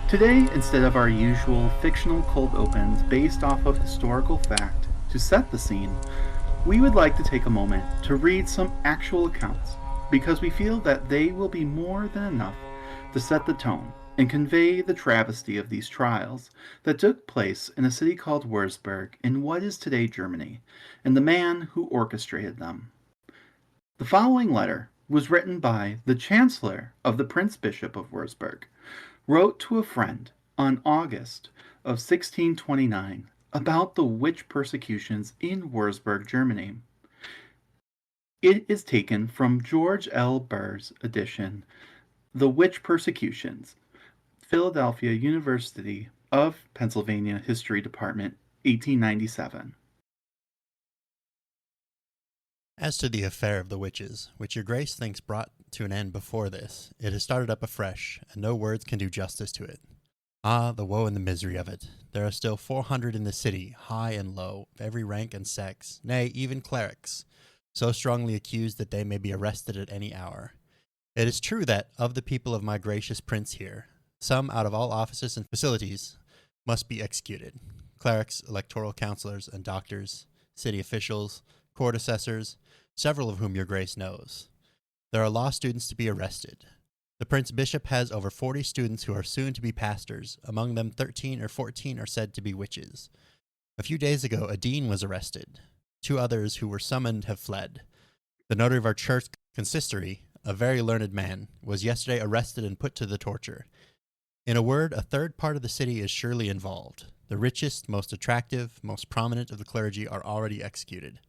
Today, instead of our usual fictional cold opens based off of historical fact to set the scene, we would like to take a moment to read some actual accounts because we feel that they will be more than enough to set the tone and convey the travesty of these trials that took place in a city called Würzburg in what is today Germany, and the man who orchestrated them. The following letter was written by the Chancellor of the Prince Bishop of Würzburg, wrote to a friend on August of 1629 about the witch persecutions in Würzburg, Germany. It is taken from George L. Burr's edition, The Witch Persecutions, Philadelphia University of Pennsylvania History Department, 1897. As to the affair of the witches, which your grace thinks brought to an end before this, it has started up afresh, and no words can do justice to it. Ah, the woe and the misery of it! There are still 400 in the city, high and low, of every rank and sex, nay, even clerics, so strongly accused that they may be arrested at any hour. It is true that, of the people of my gracious prince here, some out of all offices and facilities must be executed. Clerics, electoral councillors, and doctors, city officials, court assessors, several of whom your grace knows. There are law students to be arrested. The Prince Bishop has over 40 students who are soon to be pastors. Among them 13 or 14 are said to be witches. A few days ago a dean was arrested. 2 others who were summoned have fled. The notary of our church consistory, a very learned man, was yesterday arrested and put to the torture. In a word, a third part of the city is surely involved. The richest, most attractive, most prominent of the clergy are already executed.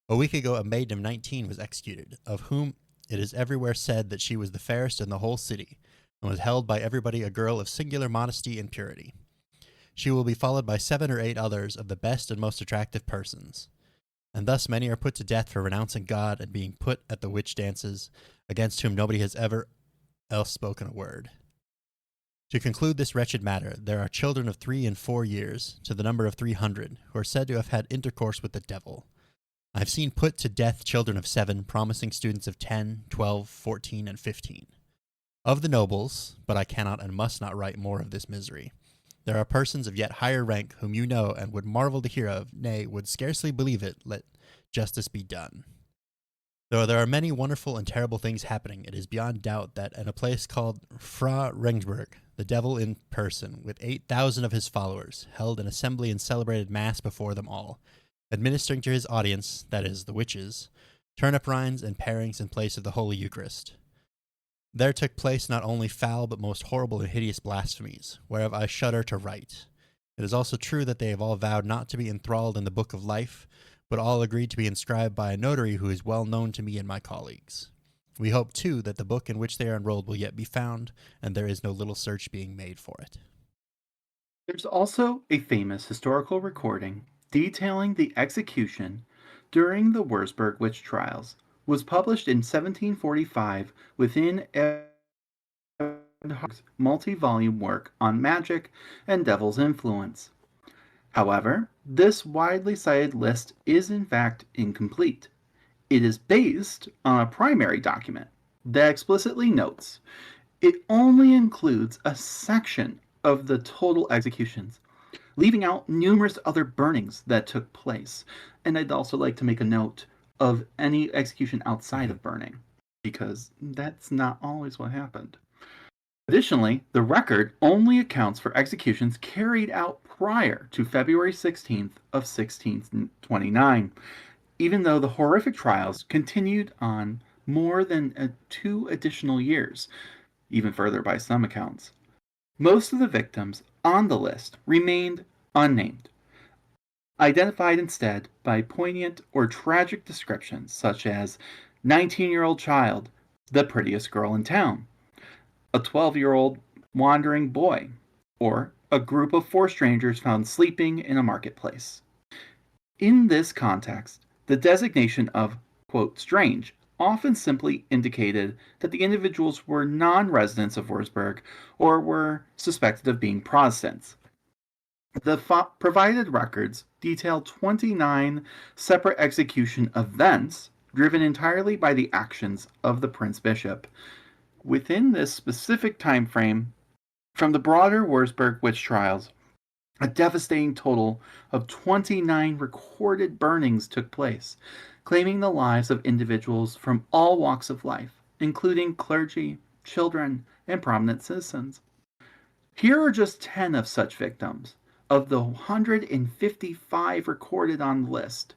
A week ago a maiden of 19 was executed, of whom it is everywhere said that she was the fairest in the whole city, and was held by everybody a girl of singular modesty and purity. She will be followed by 7 or 8 others of the best and most attractive persons. And thus many are put to death for renouncing God and being put at the witch dances, against whom nobody has ever else spoken a word. To conclude this wretched matter, there are children of 3 and 4 years, to the number of 300, who are said to have had intercourse with the devil. I have seen put to death children of 7, promising students of 10, 12, 14, and 15. Of the nobles, but I cannot and must not write more of this misery, there are persons of yet higher rank whom you know and would marvel to hear of, nay, would scarcely believe it, let justice be done. Though there are many wonderful and terrible things happening, it is beyond doubt that in a place called Fra Regensburg, the devil in person, with 8,000 of his followers, held an assembly and celebrated mass before them all, administering to his audience, that is, the witches, turnip rinds and parings in place of the Holy Eucharist. There took place not only foul but most horrible and hideous blasphemies, whereof I shudder to write. It is also true that they have all vowed not to be enthralled in the book of life, but all agreed to be inscribed by a notary who is well known to me and my colleagues. We hope, too, that the book in which they are enrolled will yet be found, and there is no little search being made for it. There's also a famous historical recording detailing the execution during the Würzburg witch trials, was published in 1745 within Eberhard's multi-volume work on magic and devil's influence. However, this widely cited list is in fact incomplete. It is based on a primary document that explicitly notes it only includes a section of the total executions, leaving out numerous other burnings that took place. And I'd also like to make a note of any execution outside of burning, because that's not always what happened. Additionally, the record only accounts for executions carried out prior to February 16th of 1629, even though the horrific trials continued on more than 2 additional years, even further by some accounts. Most of the victims on the list remained unnamed, identified instead by poignant or tragic descriptions such as 19-year-old child, the prettiest girl in town, a 12-year-old wandering boy, or a group of 4 strangers found sleeping in a marketplace. In this context, the designation of, quote, strange often simply indicated that the individuals were non-residents of Würzburg or were suspected of being Protestants. The provided records detail 29 separate execution events driven entirely by the actions of the Prince Bishop. Within this specific time frame, From the broader Wurzburg witch trials, a devastating total of 29 recorded burnings took place, claiming the lives of individuals from all walks of life, including clergy, children, and prominent citizens. Here are just 10 of such victims. Of the 155 recorded on the list,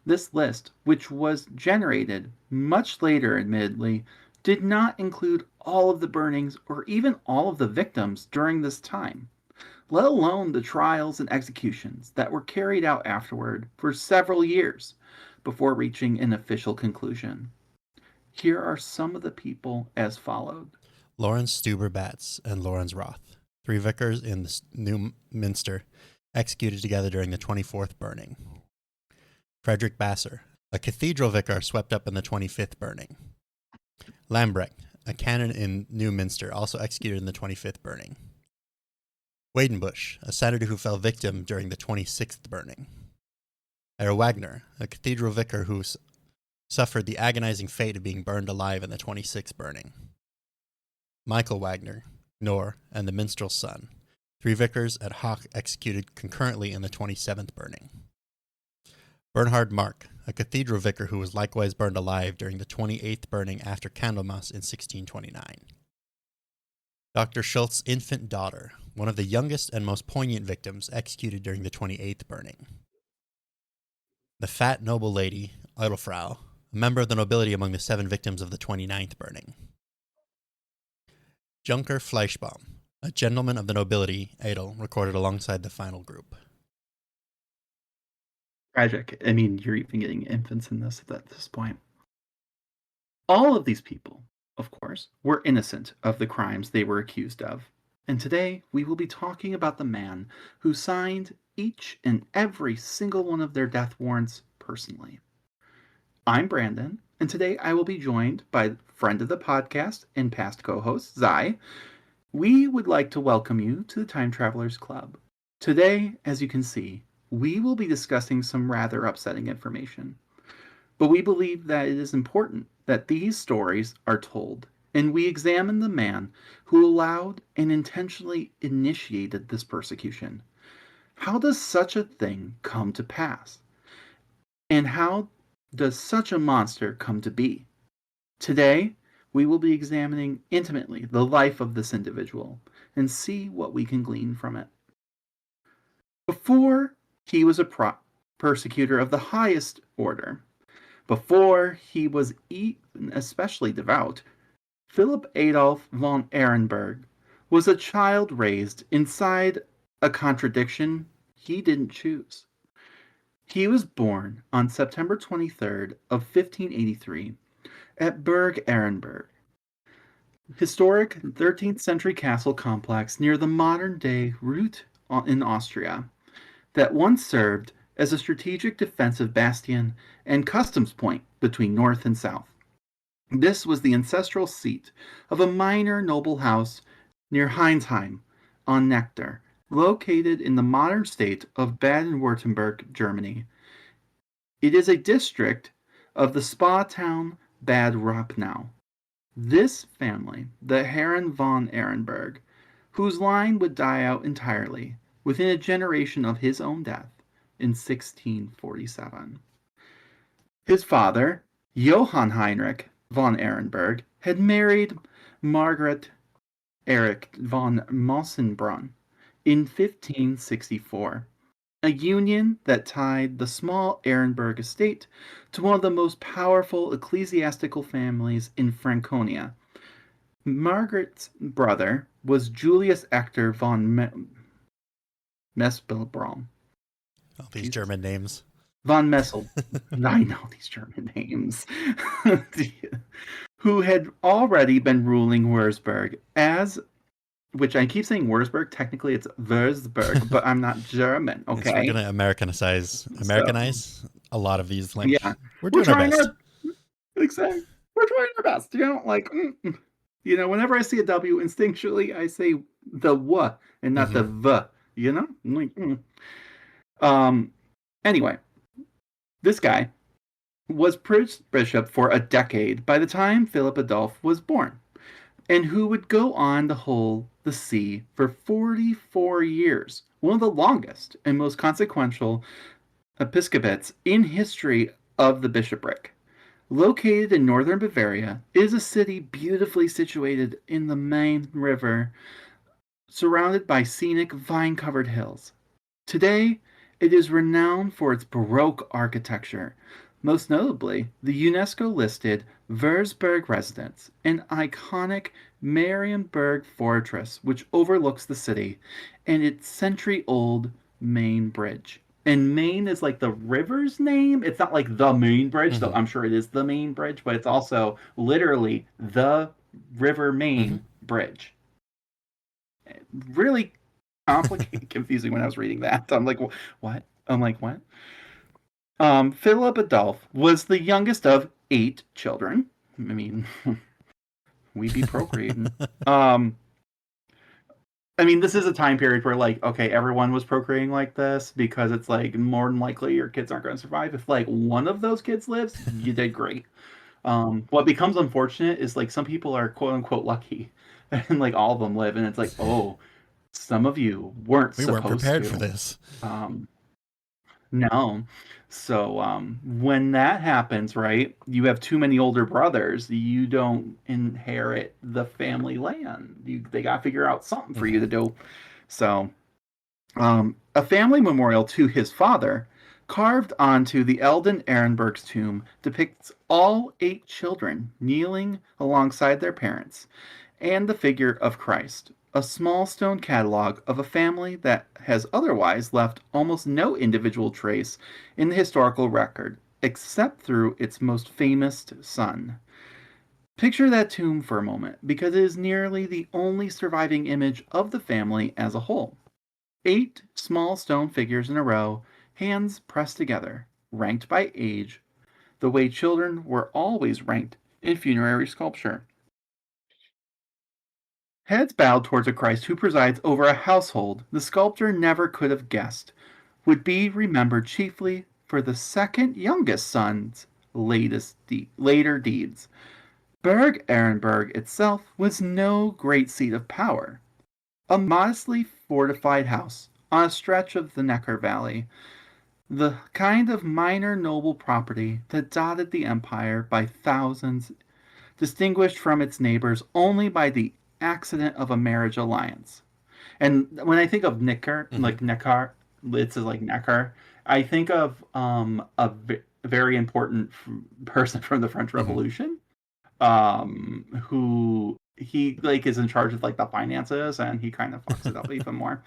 this list, which was generated much later admittedly, did not include all of the burnings or even all of the victims during this time, let alone the trials and executions that were carried out afterward for several years before reaching an official conclusion. Here are some of the people as followed. Lawrence Stuber Batts and Lawrence Roth, 3 vicars in New Minster, executed together during the 24th burning. Frederick Basser, a cathedral vicar swept up in the 25th burning. Lambrecht, a canon in New Minster, also executed in the 25th burning. Wadenbush, a senator who fell victim during the 26th burning. Herr Wagner, a cathedral vicar who suffered the agonizing fate of being burned alive in the 26th burning. Michael Wagner, Knorr, and the minstrel's son, 3 vicars at Hoch executed concurrently in the 27th burning. Bernhard Mark, a cathedral vicar who was likewise burned alive during the 28th burning after Candlemas in 1629. Dr. Schultz's infant daughter, one of the youngest and most poignant victims, executed during the 28th burning. The fat noble lady, Edelfrau, a member of the nobility among the 7 victims of the 29th burning. Junker Fleischbaum, a gentleman of the nobility, Edel, recorded alongside the final group. Tragic. I mean, you're even getting infants in this at this point. All of these people, of course, were innocent of the crimes they were accused of. And today we will be talking about the man who signed each and every single one of their death warrants personally. I'm Brandon, and today I will be joined by friend of the podcast and past co-host, Zai. We would like to welcome you to the Time Travelers Club. Today, as you can see, we will be discussing some rather upsetting information. But we believe that it is important that these stories are told, and we examine the man who allowed and intentionally initiated this persecution. How does such a thing come to pass? And how does such a monster come to be? Today, we will be examining intimately the life of this individual and see what we can glean from it. Before he was a persecutor of the highest order, before he was even especially devout, Philip Adolf von Ehrenberg was a child raised inside a contradiction he didn't choose. He was born on September 23rd of 1583 at Burg Ehrenberg, historic 13th century castle complex near the modern-day Reuth in Austria that once served as a strategic defensive bastion and customs point between north and south. This was the ancestral seat of a minor noble house near Heinsheim on Neckar, located in the modern state of Baden-Württemberg, Germany. It is a district of the spa town Bad Rapnau. This family, the Herren von Ehrenberg, whose line would die out entirely within a generation of his own death in 1647. His father, Johann Heinrich von Ehrenberg, had married Margaret Erich von Mossenbrunn in 1564, a union that tied the small Ehrenberg estate to one of the most powerful ecclesiastical families in Franconia. Margaret's brother was Julius Ector von Mespelbraun. All these German names. Von Messel. I know these German names. Who had already been ruling Würzburg as, which I keep saying Würzburg, technically it's Würzburg, but I'm not German, okay? Yes, we're going to Americanize a lot of these languages. Yeah. We're doing our best. Exactly. We're trying our best. You know, like, whenever I see a W, instinctually, I say the W and not the V, you know? I'm like, Anyway, this guy was bishop for a decade by the time Philip Adolph was born, and who would go on to hold the see for 44 years, one of the longest and most consequential episcopates in history of the bishopric. Located in northern Bavaria, it is a city beautifully situated in the Main River, surrounded by scenic vine-covered hills. Today, it is renowned for its Baroque architecture, most notably the UNESCO-listed Würzburg residence, an iconic Marienburg fortress which overlooks the city, and its century-old Main Bridge. And Maine is like the river's name. It's not like the main bridge, though Mm-hmm. I'm sure it is the main bridge, but it's also literally the River Mm-hmm. Main Bridge. Really complicated, confusing when I was reading that. I'm like, what? I'm like, what? Philip Adolphe was the youngest of 8 children. I mean, we be procreating. Um, I mean, this is a time period where, like, okay, everyone was procreating like this because it's like more than likely your kids aren't going to survive. If like one of those kids lives, you did great. What becomes unfortunate is like some people are quote unquote lucky, and like all of them live, and it's like, oh, some of you weren't We weren't supposed prepared for to. this. Um, no. So when that happens, right, you have too many older brothers, you don't inherit the family land. They got to figure out something for you Mm-hmm. to do. So a family memorial to his father, carved onto the Eldon Ehrenberg's tomb, depicts all 8 children kneeling alongside their parents and the figure of Christ, a small stone catalog of a family that has otherwise left almost no individual trace in the historical record, except through its most famous son. Picture that tomb for a moment, because it is nearly the only surviving image of the family as a whole. 8 small stone figures in a row, hands pressed together, ranked by age, the way children were always ranked in funerary sculpture. Heads bowed towards a Christ who presides over a household the sculptor never could have guessed would be remembered chiefly for the second youngest son's later deeds. Berg Ehrenberg itself was no great seat of power. A modestly fortified house on a stretch of the Neckar Valley, the kind of minor noble property that dotted the empire by thousands, distinguished from its neighbors only by the accident of a marriage alliance. And when I think of Neckar, Mm-hmm. like Neckar, it's like Neckar, I think of very important person from the French Mm-hmm. Revolution, who he like is in charge of like the finances, and he kind of fucks it up even more.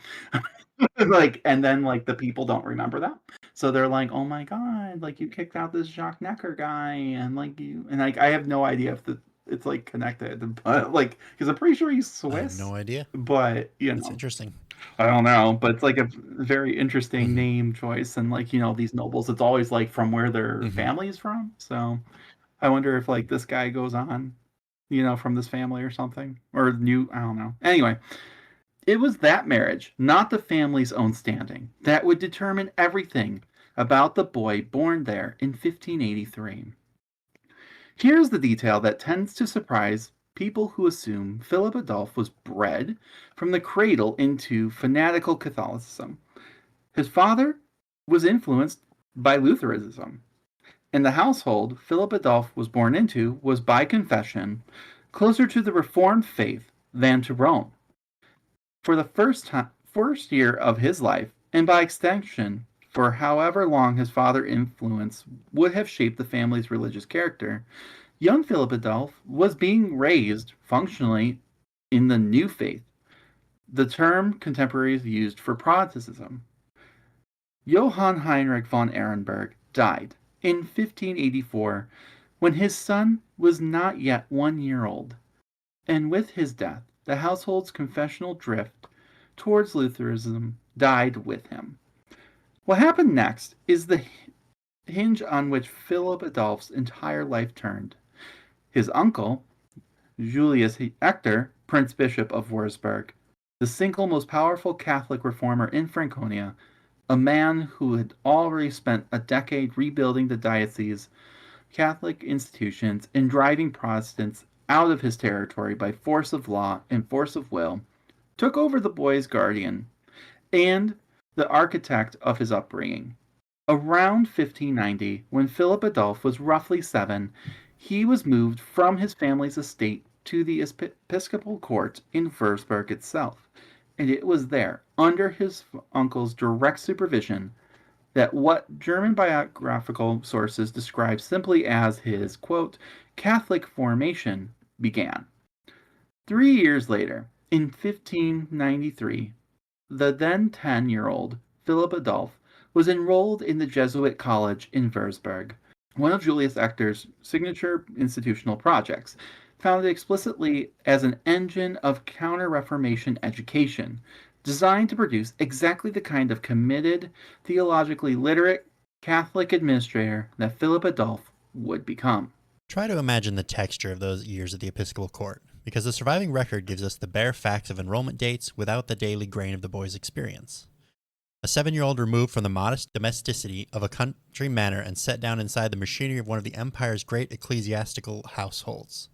Like, and then like the people don't remember that, so they're like, oh my god, like you kicked out this Jacques Necker guy, and like you, and like I have no idea if it's like connected, but like because I'm pretty sure he's I have Swiss, no idea. but That's interesting. I don't know, but it's like a very interesting Mm-hmm. name choice, and like these nobles, it's always like from where their Mm-hmm. family's from. So I wonder if like this guy goes on, from this family or something, or new. I don't know. Anyway, it was that marriage, not the family's own standing, that would determine everything about the boy born there in 1583. Here's the detail that tends to surprise people who assume Philip Adolphe was bred from the cradle into fanatical Catholicism. His father was influenced by Lutheranism, and the household Philip Adolphe was born into was by confession closer to the Reformed faith than to Rome. For the first year of his life, and by extension, for however long his father's influence would have shaped the family's religious character, young Philip Adolphe was being raised functionally in the new faith, the term contemporaries used for Protestantism. Johann Heinrich von Ehrenberg died in 1584 when his son was not yet 1 year old, and with his death, the household's confessional drift towards Lutheranism died with him. What happened next is the hinge on which Philip Adolphe's entire life turned. His uncle, Julius Hector, Prince Bishop of Würzburg, the single most powerful Catholic reformer in Franconia, a man who had already spent a decade rebuilding the diocese, Catholic institutions, and driving Protestants out of his territory by force of law and force of will, took over the boy's guardian and the architect of his upbringing. Around 1590, when Philip Adolphe was roughly 7, he was moved from his family's estate to the episcopal court in Würzburg itself, and it was there, under his uncle's direct supervision, that what German biographical sources describe simply as his, quote, Catholic formation began. 3 years later, in 1593, the then 10-year-old Philip Adolphe was enrolled in the Jesuit college in Würzburg, one of Julius Ector's signature institutional projects, founded explicitly as an engine of Counter-Reformation education, designed to produce exactly the kind of committed, theologically literate Catholic administrator that Philip Adolphe would become. Try to imagine the texture of those years at the Episcopal Court, because the surviving record gives us the bare facts of enrollment dates without the daily grain of the boy's experience. A 7-year-old removed from the modest domesticity of a country manor and set down inside the machinery of one of the empire's great ecclesiastical households.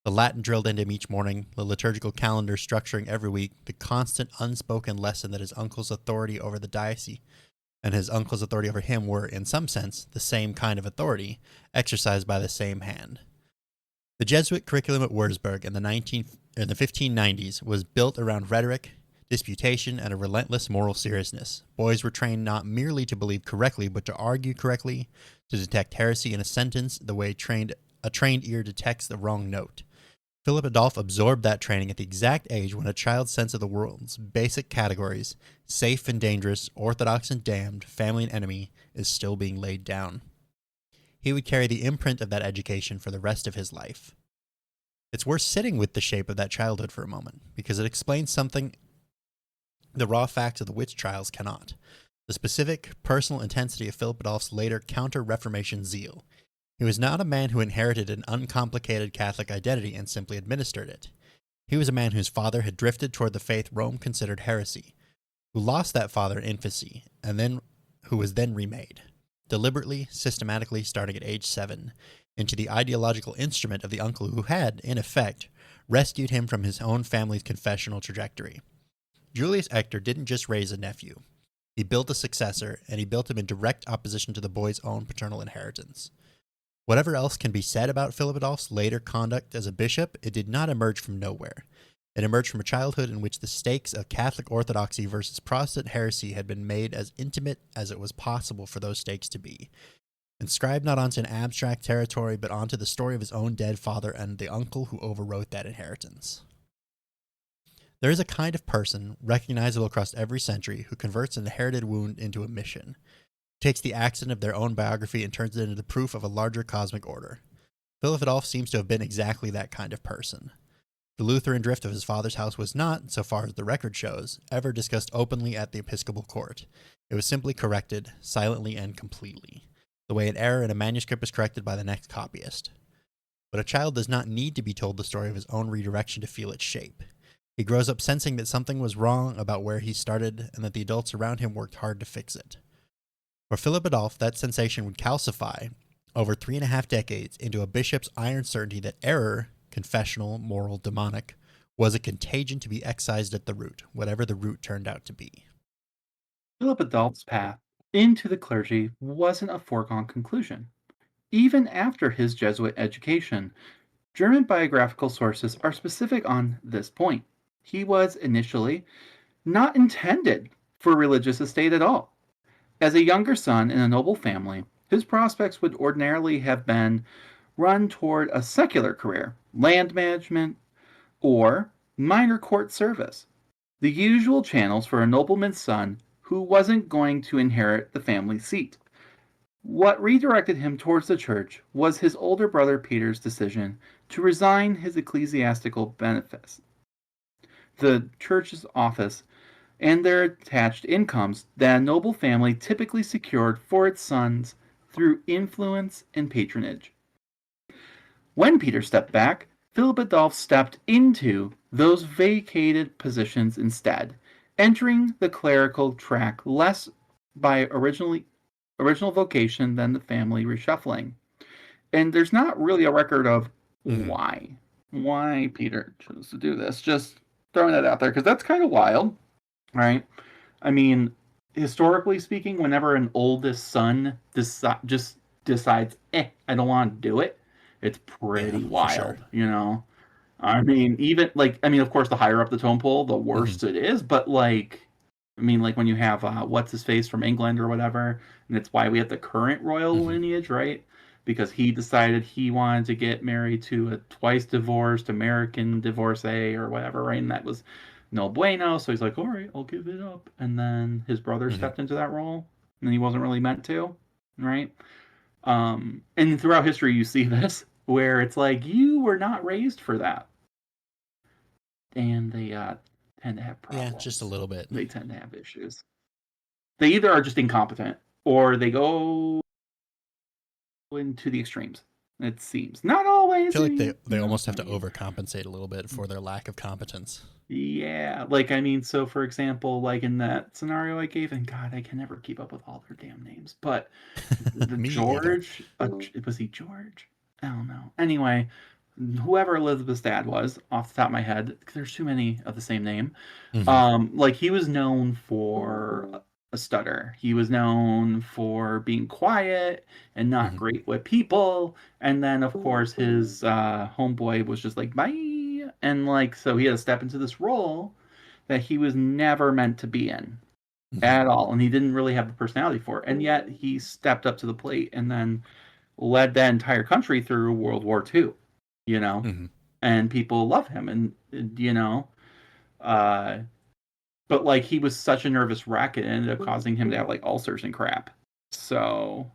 The Latin drilled into him each morning, the liturgical calendar structuring every week, the constant unspoken lesson that his uncle's authority over the diocese and his uncle's authority over him were, in some sense, the same kind of authority, exercised by the same hand. The Jesuit curriculum at Würzburg in the 1590s was built around rhetoric, disputation, and a relentless moral seriousness. Boys were trained not merely to believe correctly, but to argue correctly, to detect heresy in a sentence the way a trained ear detects the wrong note. Philip Adolphe absorbed that training at the exact age when a child's sense of the world's basic categories, safe and dangerous, orthodox and damned, family and enemy, is still being laid down. He would carry the imprint of that education for the rest of his life. It's worth sitting with the shape of that childhood for a moment, because it explains something the raw facts of the witch trials cannot. The specific, personal intensity of Philip Adolphe's later counter-Reformation zeal. He was not a man who inherited an uncomplicated Catholic identity and simply administered it. He was a man whose father had drifted toward the faith Rome considered heresy, who lost that father in infancy, and who was then remade, deliberately, systematically, starting at age 7, into the ideological instrument of the uncle who had, in effect, rescued him from his own family's confessional trajectory. Julius Ector didn't just raise a nephew. He built a successor, and he built him in direct opposition to the boy's own paternal inheritance. Whatever else can be said about Philip Adolphe's later conduct as a bishop, it did not emerge from nowhere. It emerged from a childhood in which the stakes of Catholic orthodoxy versus Protestant heresy had been made as intimate as it was possible for those stakes to be. Inscribed not onto an abstract territory, but onto the story of his own dead father and the uncle who overwrote that inheritance. There is a kind of person, recognizable across every century, who converts an inherited wound into a mission, takes the accident of their own biography and turns it into the proof of a larger cosmic order. Philip Adolphe seems to have been exactly that kind of person. The Lutheran drift of his father's house was not, so far as the record shows, ever discussed openly at the Episcopal Court. It was simply corrected, silently and completely, the way an error in a manuscript is corrected by the next copyist. But a child does not need to be told the story of his own redirection to feel its shape. He grows up sensing that something was wrong about where he started and that the adults around him worked hard to fix it. For Philip Adolphe, that sensation would calcify over 3.5 decades into a bishop's iron certainty that error, confessional, moral, demonic, was a contagion to be excised at the root, whatever the root turned out to be. Philip Adolphe's path into the clergy wasn't a foregone conclusion. Even after his Jesuit education, German biographical sources are specific on this point. He was initially not intended for religious estate at all. As a younger son in a noble family, his prospects would ordinarily have been run toward a secular career, land management, or minor court service, the usual channels for a nobleman's son who wasn't going to inherit the family seat. What redirected him towards the church was his older brother Peter's decision to resign his ecclesiastical benefice, the church's office, and their attached incomes that a noble family typically secured for its sons through influence and patronage. When Peter stepped back, Philip Adolphe stepped into those vacated positions instead, entering the clerical track less by original vocation than the family reshuffling. And there's not really a record of why Peter chose to do this. Just Throwing that out there because that's kind of wild, right? I mean, historically speaking, whenever an oldest son just decides, I don't want to do it, it's Yeah, pretty for sure. wild, you know? I mean, even like, I mean, of course, the higher up the tone pole, the Hmm. worse it is, but like, I mean, like when you have what's his face from England or whatever, and it's why we have the current royal Hmm. lineage, right? Because he decided he wanted to get married to a twice divorced American divorcee or whatever, right? And that was no bueno. So he's like, all right, I'll give it up. And then his brother Hmm. stepped into that role, and he wasn't really meant to, right? And throughout history, you see this where it's like you were not raised for that, and they tend to have Yeah, just a problems. little bit. They tend to have issues. They either are just incompetent or they go into the extremes. It seems not I always, feel like you they know. almost I have to mean, overcompensate a little bit for their lack of competence. yeah, like I mean, so for example, like in that scenario I gave, and God, I can never keep up with all their damn names, but the Me either. George, was he George? I don't know. Anyway, whoever Elizabeth's dad was, off the top of my head, there's too many of the same name. Hmm. Like he was known for a stutter. He was known for being quiet and not Hmm. great with people. And then of course his homeboy was just like bye, and like so he had to step into this role that he was never meant to be in Hmm. at all, and he didn't really have the personality for it. And yet he stepped up to the plate and then led that entire country through World War II. You know, Hmm. and people love him, and you know. Uh, but like he was such a nervous wreck, it ended up causing him to have like ulcers and crap. So,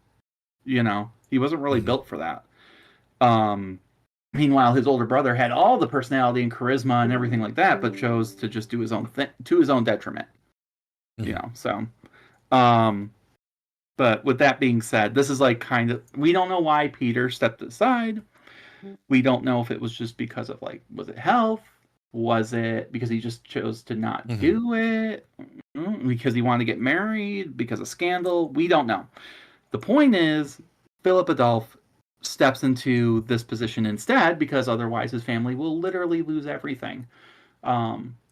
you know, he wasn't really Hmm. built for that. Um, Meanwhile, his older brother had all the personality and charisma and everything like that, but chose to just do his own thing to his own detriment. You Hmm. know, so um, but with that being said, this is like kind of we don't know why Peter stepped aside. We don't know if it was just because of like was it health? Was it because he just chose to not Hmm. do it? Because he wanted to get married? Because of scandal? We don't know. The point is, Philip Adolphe steps into this position instead because otherwise his family will literally lose everything.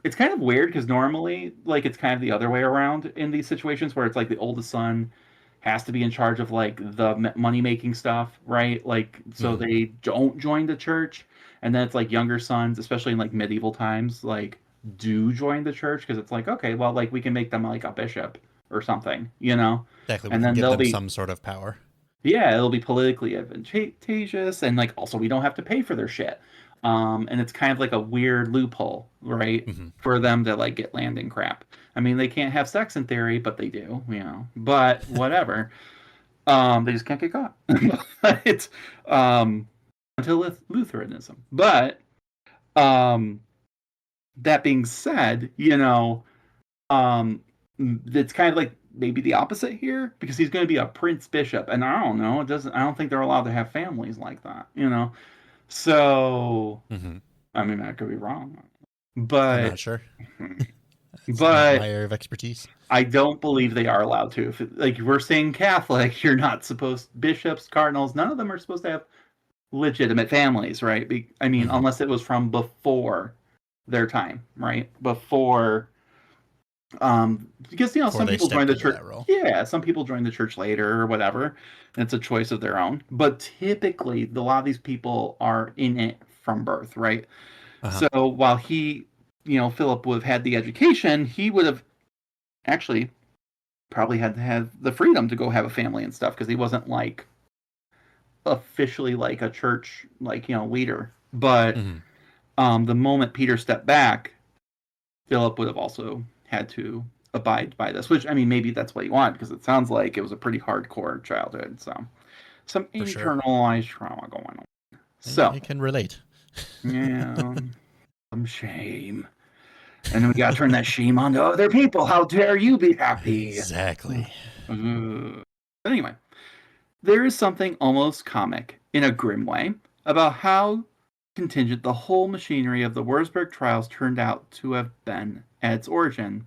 It's kind of weird because normally, like, it's kind of the other way around in these situations where it's like the oldest son has to be in charge of like the money making stuff, right? Like, so Hmm. they don't join the church, and then it's like younger sons, especially in like medieval times, like do join the church because it's like, okay, well, like we can make them like a bishop or something, you know, Exactly. We and can then give they'll them be some sort of power. yeah, it'll be politically advantageous, and like also we don't have to pay for their shit. And it's kind of like a weird loophole, right, Hmm. for them to like get land and crap. I mean, they can't have sex in theory, but they do, you know. But whatever. They just can't get caught. It's um, until Lutheranism. But um, that being said, you know, um, it's kind of like maybe the opposite here because he's going to be a prince bishop, and I don't know. It doesn't. I don't think they're allowed to have families like that. You know. So Hmm. I mean, I could be wrong, I'm not but sure. It's not my but area of expertise. I don't believe they are allowed to. If like we're saying Catholic, you're not supposed bishops, cardinals. None of them are supposed to have legitimate families, right? I mean, Hmm. unless it was from before their time, right? Before because you know Before some they people join stepped the into church, that role. yeah, some people join the church later or whatever, and it's a choice of their own, but typically a lot of these people are in it from birth, right? Uh huh. So while he, you know, Philip would have had the education, he would have actually probably had to have the freedom to go have a family and stuff because he wasn't like officially like a church like you know leader, but Hmm. the moment Peter stepped back, Philip would have also had to abide by this, which I mean, maybe that's what he wanted because it sounds like it was a pretty hardcore childhood. So, some For sure. internalized trauma going on. I So, can relate. yeah, some shame. And then we got to turn that shame onto other people. How dare you be happy? Exactly. But anyway, there is something almost comic, in a grim way, about how contingent the whole machinery of the Wurzburg trials turned out to have been at its origin.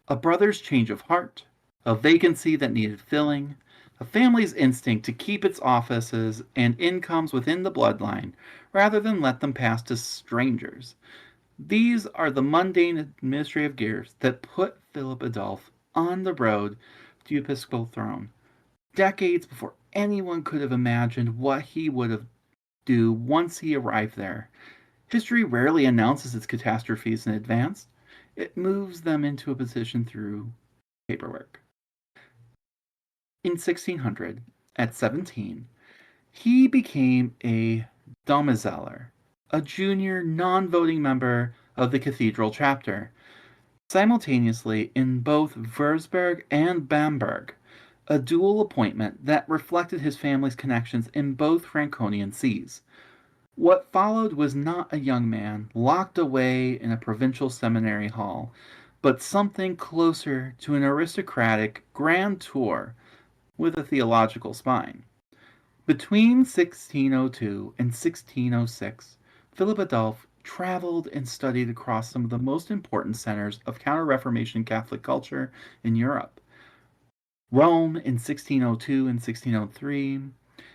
A brother's change of heart, a vacancy that needed filling, a family's instinct to keep its offices and incomes within the bloodline rather than let them pass to strangers. These are the mundane administrative gears that put Philip Adolphe on the road to the episcopal throne, decades before anyone could have imagined what he would have do once he arrived there. History rarely announces its catastrophes in advance. It moves them into a position through paperwork. In 1600, at 17, he became a domiciler, a junior non-voting member of the cathedral chapter, simultaneously in both Würzburg and Bamberg, a dual appointment that reflected his family's connections in both Franconian sees. What followed was not a young man locked away in a provincial seminary hall, but something closer to an aristocratic grand tour with a theological spine. Between 1602 and 1606, Philip Adolphe traveled and studied across some of the most important centers of Counter Reformation Catholic culture in Europe. Rome in 1602 and 1603,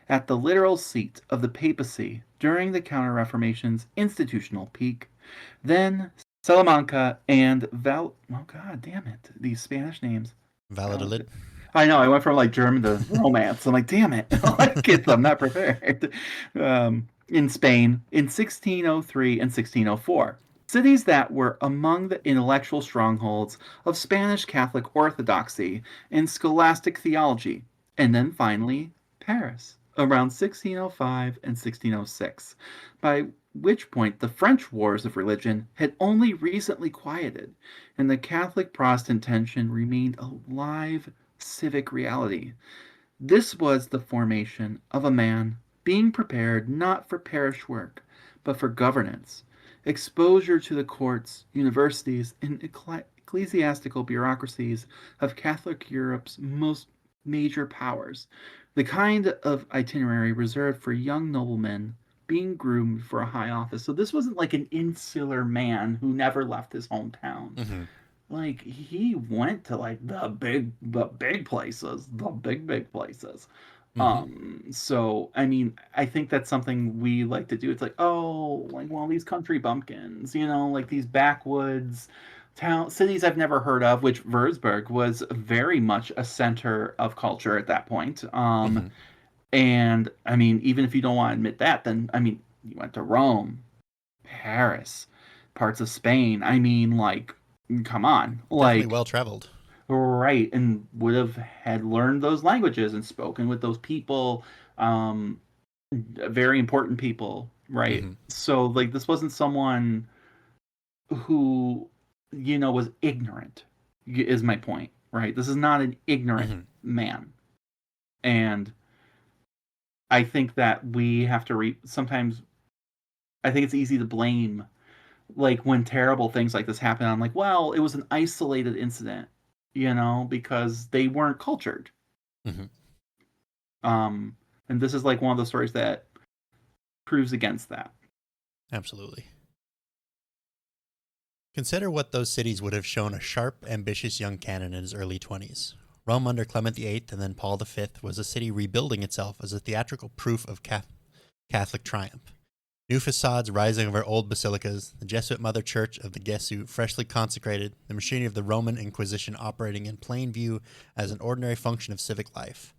at the literal seat of the papacy during the Counter Reformation's institutional peak, then Salamanca and oh god damn it, these Spanish names. Valladolid. I know, I went from like German to Romance. I'm like, damn it, I'm not prepared. In Spain in 1603 and 1604. Cities that were among the intellectual strongholds of Spanish Catholic orthodoxy and scholastic theology. And then finally, Paris, around 1605 and 1606, by which point the French wars of religion had only recently quieted, and the Catholic Protestant tension remained a live civic reality. This was the formation of a man being prepared not for parish work, but for governance, exposure to the courts, universities, and ecclesiastical bureaucracies of Catholic Europe's most major powers, the kind of itinerary reserved for young noblemen being groomed for a high office. So this wasn't like an insular man who never left his hometown. Mm-hmm. Like he went to like the big places, the big places. Mm-hmm. So I mean, I think that's something we like to do. It's like, oh, like well, these country bumpkins, like these backwoods cities I've never heard of, which Würzburg was very much a center of culture at that point. Mm-hmm. And I mean, even if you don't want to admit that, then I mean, you went to Rome, Paris, parts of Spain. I mean, like, come on, Definitely like, well traveled. right, and would have had learned those languages and spoken with those people, um, very important people, right? Mm-hmm. So, like, this wasn't someone who, was ignorant, is my point, right? This is not an ignorant Mm-hmm. man. And I think that we have to sometimes I think it's easy to blame like when terrible things like this happen. I'm like, well, it was an isolated incident, because they weren't cultured. Mm-hmm. Um, and this is like one of those stories that proves against that. Absolutely. Consider what those cities would have shown a sharp, ambitious young canon in his early 20s. Rome under Clement VIII and then Paul V was a city rebuilding itself as a theatrical proof of Catholic triumph. New facades rising over old basilicas, the Jesuit Mother Church of the Gesu freshly consecrated, the machinery of the Roman Inquisition operating in plain view as an ordinary function of civic life.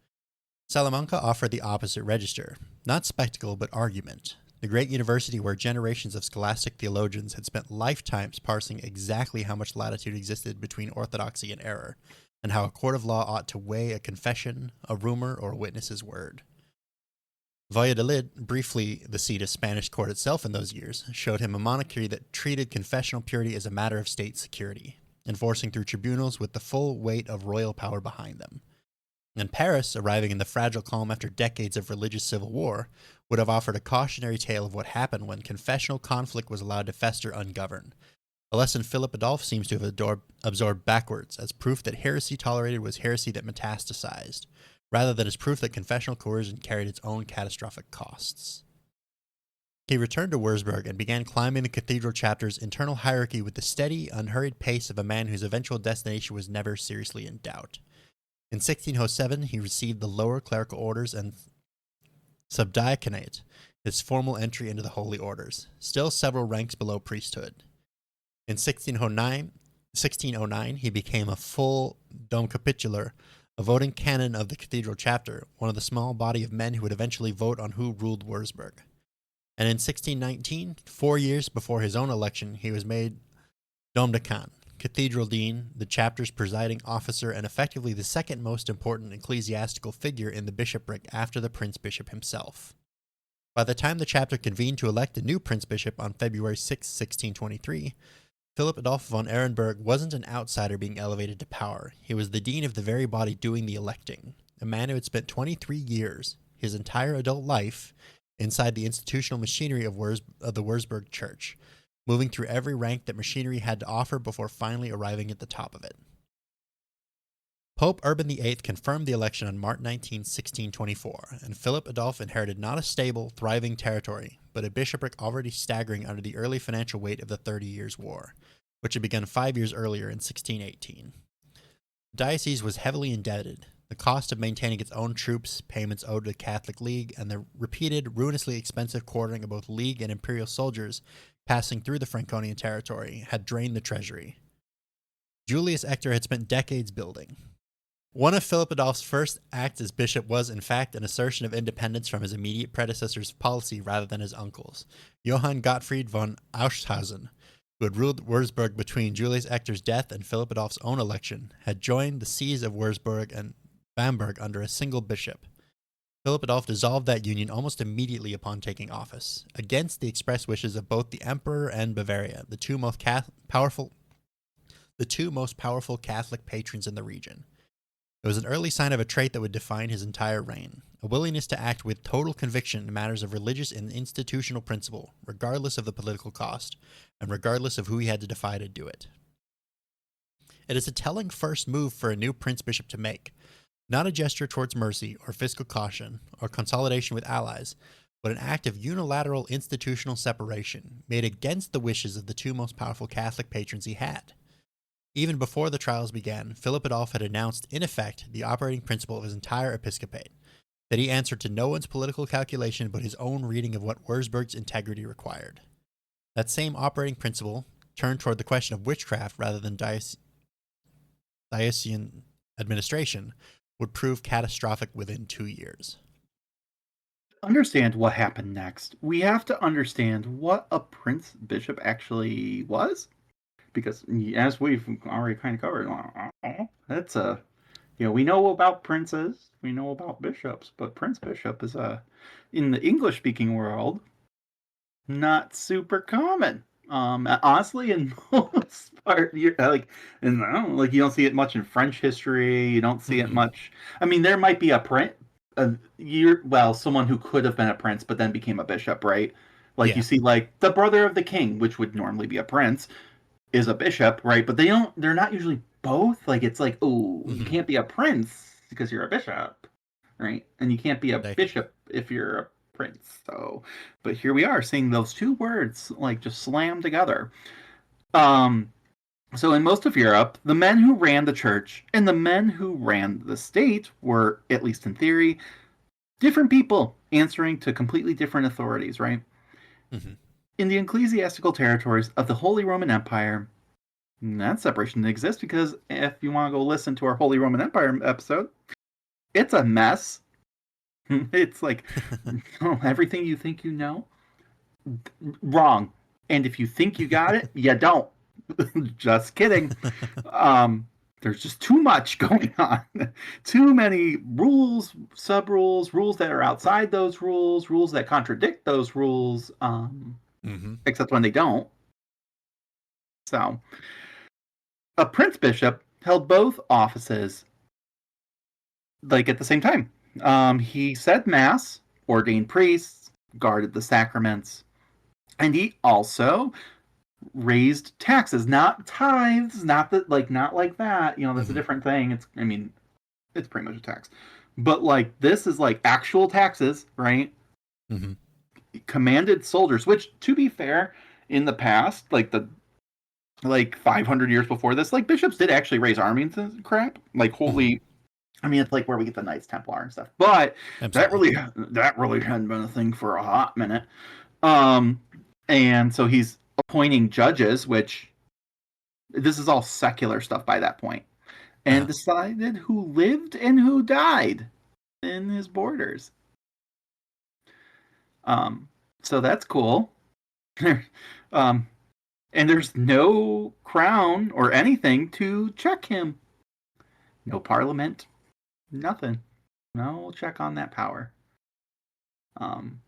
Salamanca offered the opposite register, not spectacle but argument. The great university where generations of scholastic theologians had spent lifetimes parsing exactly how much latitude existed between orthodoxy and error, and how a court of law ought to weigh a confession, a rumor, or a witness's word. Valladolid, briefly the seat of Spanish court itself in those years, showed him a monarchy that treated confessional purity as a matter of state security, enforcing through tribunals with the full weight of royal power behind them. And Paris, arriving in the fragile calm after decades of religious civil war, would have offered a cautionary tale of what happened when confessional conflict was allowed to fester ungoverned, a lesson Philip Adolphe seems to have absorbed backwards as proof that heresy tolerated was heresy that metastasized, rather than as proof that confessional coercion carried its own catastrophic costs. He returned to Würzburg and began climbing the cathedral chapter's internal hierarchy with the steady, unhurried pace of a man whose eventual destination was never seriously in doubt. In 1607, he received the lower clerical orders and subdiaconate, his formal entry into the holy orders, still several ranks below priesthood. In 1609, he became a full dome capitular, a voting canon of the cathedral chapter, one of the small body of men who would eventually vote on who ruled Wurzburg. And in 1619, 4 years before his own election, he was made Domdecan, cathedral dean, the chapter's presiding officer, and effectively the second most important ecclesiastical figure in the bishopric after the prince bishop himself. By the time the chapter convened to elect a new prince bishop on February 6, 1623, Philip Adolph von Ehrenberg wasn't an outsider being elevated to power. He was the dean of the very body doing the electing, a man who had spent 23 years, his entire adult life, inside the institutional machinery of the Wurzburg Church, moving through every rank that machinery had to offer before finally arriving at the top of it. Pope Urban VIII confirmed the election on March 19, 1624, and Philip Adolph inherited not a stable, thriving territory, but a bishopric already staggering under the early financial weight of the 30 Years' War, which had begun 5 years earlier in 1618. The diocese was heavily indebted. The cost of maintaining its own troops, payments owed to the Catholic League, and the repeated, ruinously expensive quartering of both League and Imperial soldiers passing through the Franconian territory had drained the treasury. Julius Ector had spent decades building. One of Philip Adolph's first acts as bishop was, in fact, an assertion of independence from his immediate predecessor's policy rather than his uncle's. Johann Gottfried von Auschhausen, who had ruled Wurzburg between Julius Ector's death and Philip Adolph's own election, had joined the sees of Wurzburg and Bamberg under a single bishop. Philip Adolph dissolved that union almost immediately upon taking office, against the express wishes of both the Emperor and Bavaria, the two most powerful Catholic patrons in the region. It was an early sign of a trait that would define his entire reign, a willingness to act with total conviction in matters of religious and institutional principle, regardless of the political cost, and regardless of who he had to defy to do it. It is a telling first move for a new prince-bishop to make, not a gesture towards mercy or fiscal caution or consolidation with allies, but an act of unilateral institutional separation made against the wishes of the two most powerful Catholic patrons he had. Even before the trials began, Philip Adolph had announced, in effect, the operating principle of his entire episcopate, that he answered to no one's political calculation but his own reading of what Wurzburg's integrity required. That same operating principle turned toward the question of witchcraft rather than diocesan administration would prove catastrophic within 2 years. To understand what happened next, we have to understand what a prince bishop actually was. Because as we've already kind of covered, that's we know about princes, we know about bishops, but prince bishop is in the English speaking world, not super common. Honestly, in most part, you don't see it much in French history. You don't see it much. I mean, there might be a prince, someone who could have been a prince but then became a bishop, right? You see, like the brother of the king, which would normally be a prince, is a bishop, right? But they're not usually both. Like, it's like, you can't be a prince because you're a bishop, right? And you can't be a bishop if you're a prince. So, but here we are seeing those two words like just slammed together. So in most of Europe, the men who ran the church and the men who ran the state were, at least in theory, different people answering to completely different authorities, right? Mm-hmm. In the ecclesiastical territories of the Holy Roman Empire, that separation exists because if you want to go listen to our Holy Roman Empire episode, it's a mess. It's like everything you think you know, wrong. And if you think you got it, you don't. Just kidding. There's just too much going on. Too many rules, sub-rules, rules that are outside those rules, rules that contradict those rules. Except when they don't. So, a prince bishop held both offices, like at the same time. He said mass, ordained priests, guarded the sacraments, and he also raised taxes, not tithes, not like that. That's a different thing. It's pretty much a tax, but like this is like actual taxes, right? Mm-hmm. Commanded soldiers, which, to be fair, in the past, like 500 years before this, like bishops did actually raise armies and crap, like holy. It's like where we get the Knights Templar and stuff, but Absolutely. that really hadn't been a thing for a hot minute. And so he's appointing judges, which This is all secular stuff by that point, and Uh, decided who lived and who died in his borders. Um, so that's cool. um, and there's no crown or anything to check him. No parliament, nothing. No check on that power.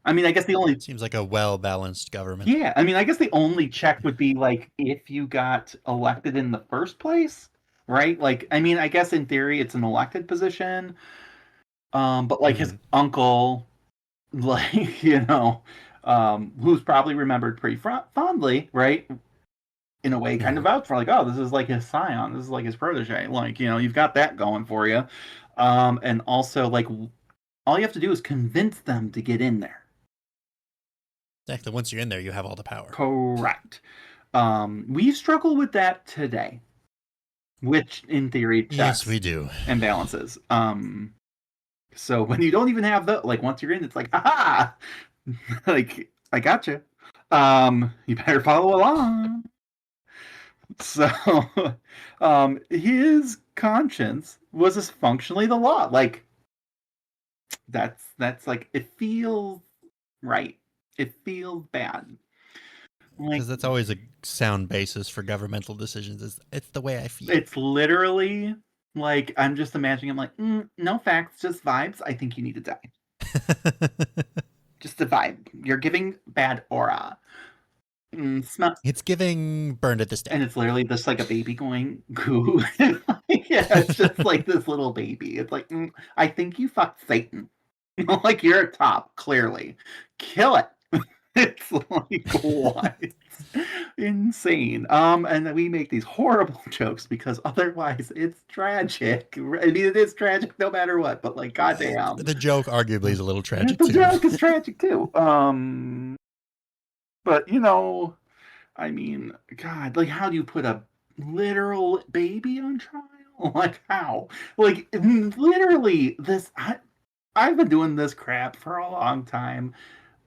I mean, I guess the only seems like a well balanced government. yeah, I mean, I guess the only check would be like if you got elected in the first place, right? Like, I mean, I guess in theory it's an elected position, but like his Hmm. uncle, like who's probably remembered pretty fondly, right? In a way, kind of Hmm. vouch for like, oh, this is like his scion, this is like his protege, like you've got that going for you, and also like all you have to do is convince them to get in there. Exactly. Once you're in there, you have all the power. Correct. We struggle with that today, which in theory Yes, checks we do. and balances. So when you don't even have the like, once you're in, it's like, aha, like I got you. You better follow along. So, his conscience was functionally the law. Like that's like it feels right. It feels bad. Like Because that's always a sound basis for governmental decisions. Is it's the way I feel. it's literally like I'm just imagining. I'm like, no facts, just vibes. I think you need to die. Just a vibe. You're giving bad aura. Smell, It's giving burned at the and stake. it's literally just like a baby going goo. Yeah, it's just like this little baby. It's like, I think you fucked Satan. Like you're a top, clearly. Kill it. It's like what? Insane. And then we make these horrible jokes because otherwise it's tragic. I mean, it is tragic no matter what, but like, goddamn. The joke arguably is a little tragic The too. joke is tragic too. But I mean, God, like, how do you put a literal baby on trial? Like, how? Like, literally, I've been doing this crap for a long time.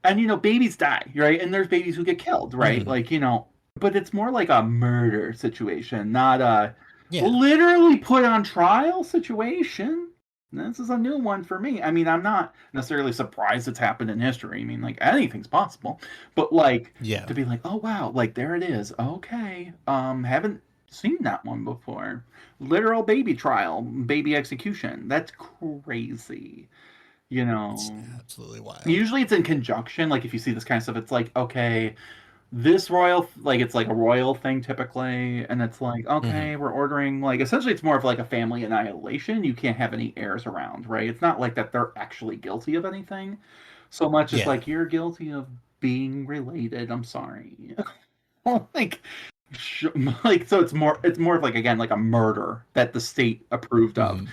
And, babies die, right? And there's babies who get killed, right? Hmm. Like, but it's more like a murder situation, not a Yeah. literally put on trial situation. This is a new one for me. I mean, I'm not necessarily surprised it's happened in history. I mean, like anything's possible, but like Yeah. to be like, oh wow, like there it is. Okay, haven't seen that one before. Literal baby trial, baby execution. That's crazy. You It's know, absolutely wild. usually it's in conjunction. Like if you see this kind of stuff, it's like okay, this royal like it's like a royal thing typically, and it's like Hmm. okay, we're ordering like essentially it's more of like a family annihilation. You can't have any heirs around, right? It's not like that they're actually guilty of anything so much as Yeah. like you're guilty of being related. I'm sorry. like sh- like so it's more of like again like a murder that the state approved of. Hmm.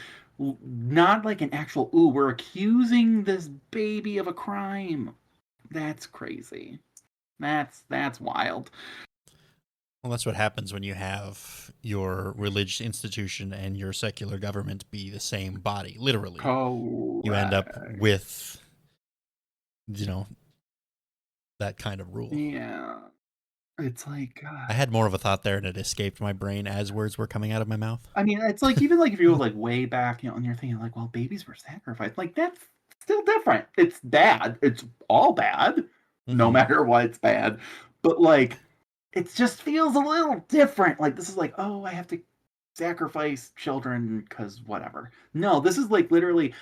Not like an actual ooh, we're accusing this baby of a crime. That's crazy. That's wild. Well, that's what happens when you have your religious institution and your secular government be the same body. Literally, you end up Correct. with you know that kind of rule. Yeah. It's like I God. had more of a thought there, and it escaped my brain as words were coming out of my mouth. I mean, it's like even like if you go like way back, and you're thinking like, well, babies were sacrificed. Like that's still different. It's bad. It's all bad. No Hmm. matter what, it's bad. But like, it just feels a little different. Like this is like, oh, I have to sacrifice children because whatever. No, this is like literally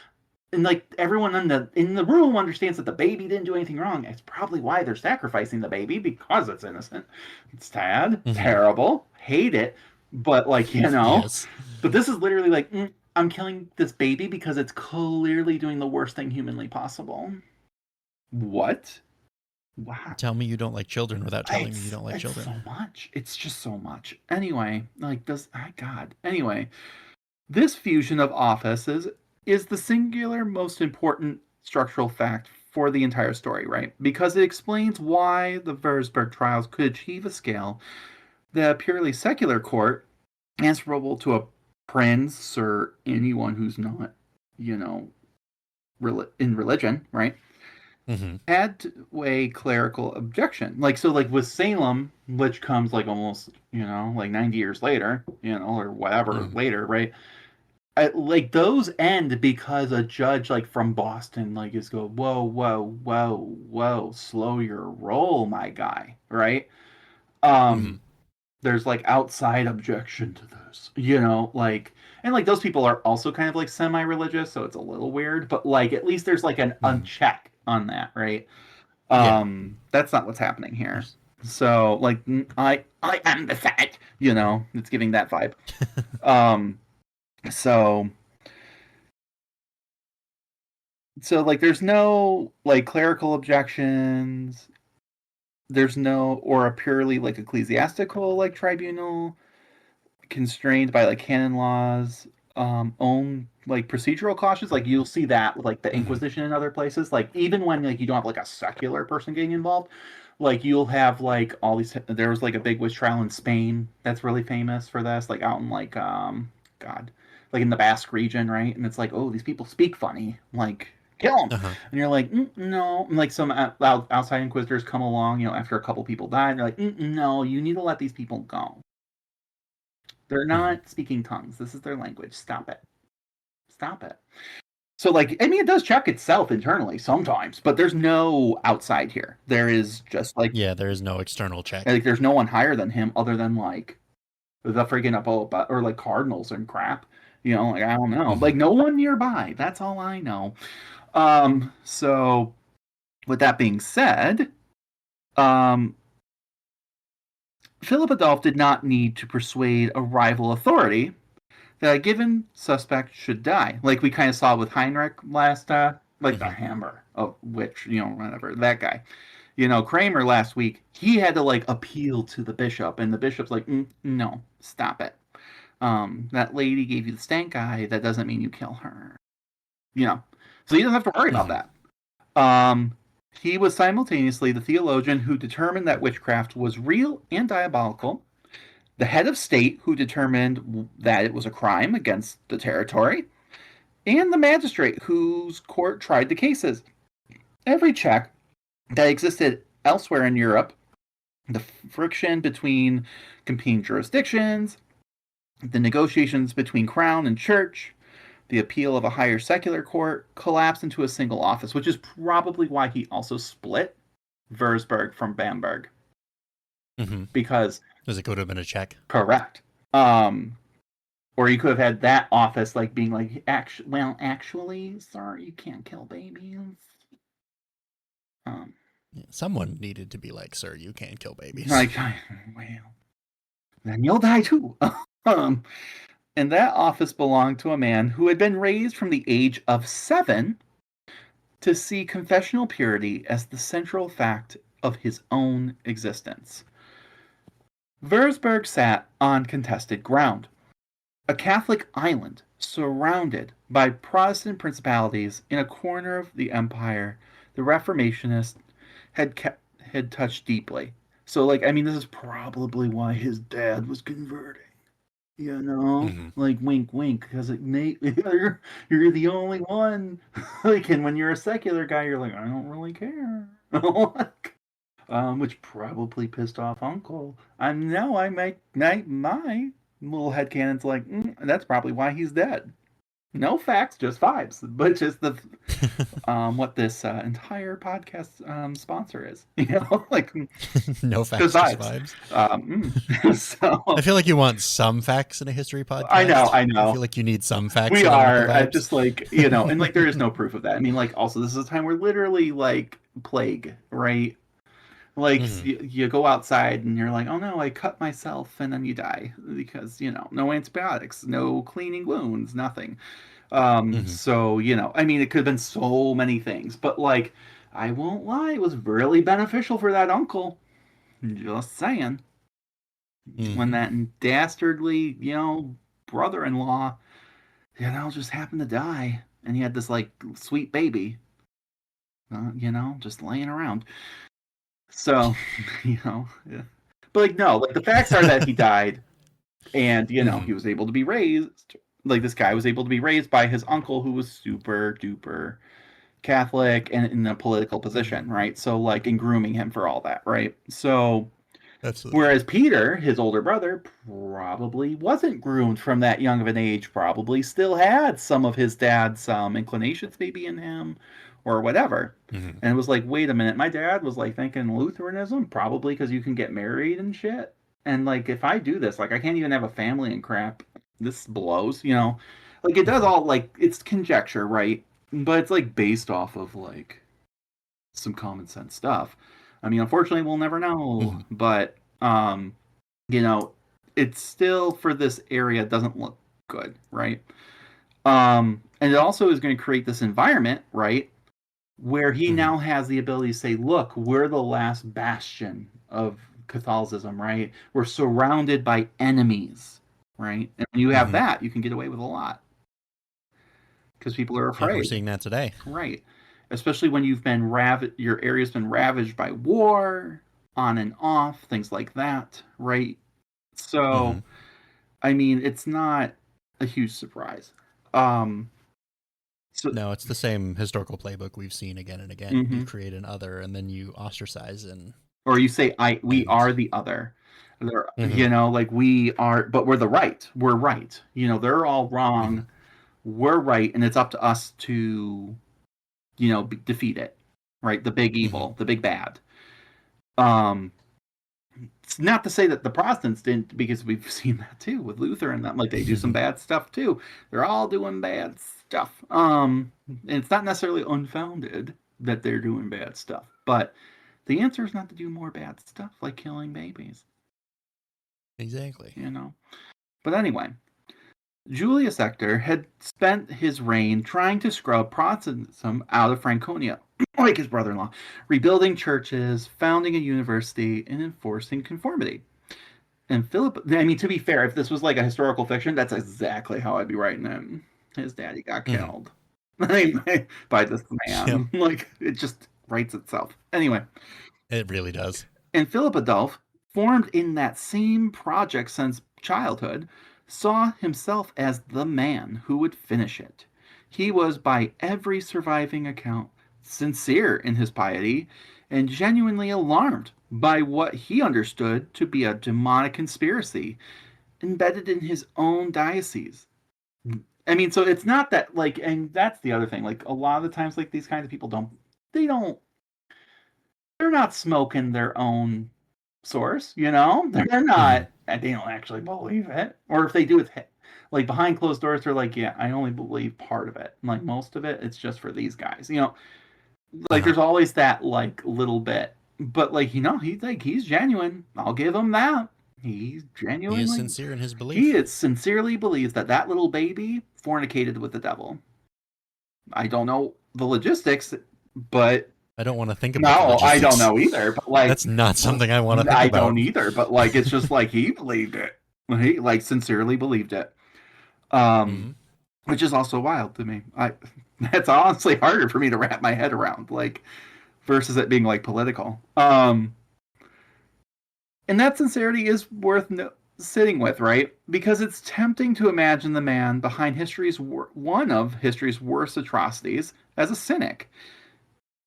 and like everyone in the room understands that the baby didn't do anything wrong. It's probably why they're sacrificing the baby because it's innocent. It's sad, Hmm. terrible, hate it, but like Yes. but this is literally like I'm killing this baby because it's clearly doing the worst thing humanly possible. What? Wow. Tell me you don't like children without telling me you It's don't like it's so children. much. It's just so much. Anyway, like does God. Anyway, this fusion of offices is the singular most important structural fact for the entire story, right? Because it explains why the Würzburg trials could achieve a scale that a purely secular court, answerable to a prince or anyone who's not, you know, in religion, right? Mm-hmm. had to weigh clerical objection. Like, so, like, with Salem, which comes, like, almost, like 90 years later, or whatever Mm-hmm. later, right? Like, those end because a judge, like, from Boston, like, is go, whoa, whoa, whoa, whoa, slow your roll, my guy, right? Mm-hmm. Um, there's, like, outside objection to this, like, and, like, those people are also kind of, like, semi-religious, so it's a little weird, but, like, at least there's, like, an Mm-hmm. uncheck on that, right? Yeah. That's not what's happening here. There's- So, like, I am the fat, it's giving that vibe. Um, so like, there's no, like, clerical objections. There's no, or a purely, like, ecclesiastical, like, tribunal constrained by, like, canon laws, own, like, procedural cautions. Like, you'll see that with, like, the mm-hmm. Inquisition and other places. Like, even when, like, you don't have, like, a secular person getting involved, like, you'll have, like, all these. There was, like, a big witch trial in Spain that's really famous for this, like, out in, like, God, like, in the Basque region, right? And it's like, oh, these people speak funny, like, kill them. Uh-huh. And you're like, no. And, like, some outside inquisitors come along, after a couple people die, and they're like, no, you need to let these people go. They're Mm-hmm. not speaking tongues. This is their language. Stop it. Stop it. So, like, I mean, it does check itself internally sometimes, but there's no outside here. There is just, like, Yeah, there is no external check. there's no one higher than him other than, like, the freaking Apopa or, like, cardinals and crap. Like, I don't know. Mm-hmm. Like, no one nearby. That's all I know. So with that being said, um, Philip Adolphe did not need to persuade a rival authority that a given suspect should die. Like we kind of saw with Heinrich last, like the Mm-hmm. hammer of which, whatever, that guy. Kramer last week, he had to, like, appeal to the bishop, and the bishop's like, no, stop it. That lady gave you the stank eye, that doesn't mean you kill her. So he doesn't have to worry about Mm-hmm. that. He was simultaneously the theologian who determined that witchcraft was real and diabolical, the head of state who determined that it was a crime against the territory, and the magistrate whose court tried the cases. Every check that existed elsewhere in Europe, the friction between competing jurisdictions, the negotiations between crown and church, the appeal of a higher secular court, collapsed into a single office, which is probably why he also split Würzburg from Bamberg. Mm-hmm. Because Because it could have been a check. correct. Or you could have had that office, like, being like, actually, sir, you can't kill babies. Someone needed to be like, sir, you can't kill babies. Like, well, then you'll die too. um, and that office belonged to a man who had been raised from the age of 7 to see confessional purity as the central fact of his own existence. Würzburg sat on contested ground, a Catholic island surrounded by Protestant principalities in a corner of the empire the Reformationists had touched deeply. So, like, I mean, this is probably why his dad was converting. Mm-hmm. Like, wink, wink, because you're the only one. Like, and when you're a secular guy, you're like, I don't really care. Which probably pissed off Uncle. I know my little headcanon's like, that's probably why he's dead. No facts, just vibes, but just the what this entire podcast sponsor is, like, No just facts, just vibes. vibes. So I feel like you want some facts in a history I know, podcast. I I feel know. like you need some facts We along with the are. I vibes. just, like, and, like, there is no proof of that. I mean, like, also this is a time where literally, like, plague, right? Like, Mm-hmm. you go outside and you're like, oh no, I cut myself, and then you die because, no antibiotics, no cleaning wounds, nothing. Mm-hmm. So, I mean, it could have been so many things, but, like, I won't lie, it was really beneficial for that uncle. Just saying. When Mm-hmm. that dastardly, brother-in-law, just happened to die, and he had this, like, sweet baby, just laying around. So, yeah. But, like, no, like, the facts are that he died, and, Mm-hmm. he was able to be raised. Like, this guy was able to be raised by his uncle, who was super duper Catholic and in a political Mm-hmm. position, right? So like in grooming him for all that, right? So Absolutely. whereas Peter, his older brother, probably wasn't groomed from that young of an age, probably still had some of his dad's inclinations maybe in him or whatever. Mm-hmm. And it was like, wait a minute, my dad was like thinking Lutheranism, probably because you can get married and shit. And like, if I do this, like, I can't even have a family and crap. This blows, you know? Like, it does Mm-hmm. all, like, it's conjecture, right? But it's like based off of like some common sense stuff. I mean, unfortunately, we'll never know, Mm-hmm. but um, you know, it's still for this area doesn't look good, right? And it also is going to create this environment, right, where he Mm-hmm. now has the ability to say, "Look, we're the last bastion of Catholicism, right? We're surrounded by enemies, right? And when you have Mm-hmm. that, you can get away with a lot because people are Yeah, we're afraid." seeing that today. Right. Especially when you've been your area's been ravaged by war, on and off, things like that, right? Mm-hmm. So, I mean, it's not a huge surprise. Um, so, No, it's the same historical playbook we've seen again and again. You mhm. create an other, and then you ostracize Or you say, we and are the other. They're, mm-hmm. like we are, but we're the right. We're right. They're all Mm-hmm. wrong. We're right, and it's up to us to, defeat it, right? The big Mm-hmm. evil, the big bad. Um, it's not to say that the Protestants didn't, because we've seen that too with Luther and them. Like they do some bad stuff too. They're all doing bad stuff. And it's not necessarily unfounded that they're doing bad stuff, but the answer is not to do more bad stuff like killing babies. Exactly. You know. But anyway, Julius Hector had spent his reign trying to scrub Protestantism out of Franconia, like his brother-in-law, rebuilding churches, founding a university, and enforcing conformity. And Philip, I mean, to be fair, if this was like a historical fiction, that's exactly how I'd be writing it. His daddy got Mm-hmm. killed by this Yep. man. Like, it just writes itself. Anyway, It really does. and Philip Adolphe, formed in that same project since childhood, saw himself as the man who would finish it. He was, by every surviving account, sincere in his piety and genuinely alarmed by what he understood to be a demonic conspiracy embedded in his own diocese. I mean, so it's not that like, and that's the other thing. Like a lot of the times, like these kinds of people they don't, they're not smoking their own source. They're Mm-hmm. not, and they don't actually believe it. Or if they do, it's like behind closed doors. They're like, yeah, I only believe part of it. Like most of it, it's just for these guys. Like Uh-huh. there's always that like little bit, but like he's genuine. I'll give him that. He's He is genuinely sincere in his he belief. is sincerely believes that that little baby fornicated with the devil. I don't know the logistics, but I don't want to think about the no, I don't logistics. know either. But like, That's not something I want to think I about. don't either. But like, it's just like he believed it. He like sincerely believed it. Um, Mm-hmm. which is also wild to me. That's honestly harder for me to wrap my head around, like versus it being like political. And that sincerity is worth sitting with, right? Because it's tempting to imagine the man behind one of history's worst atrocities as a cynic.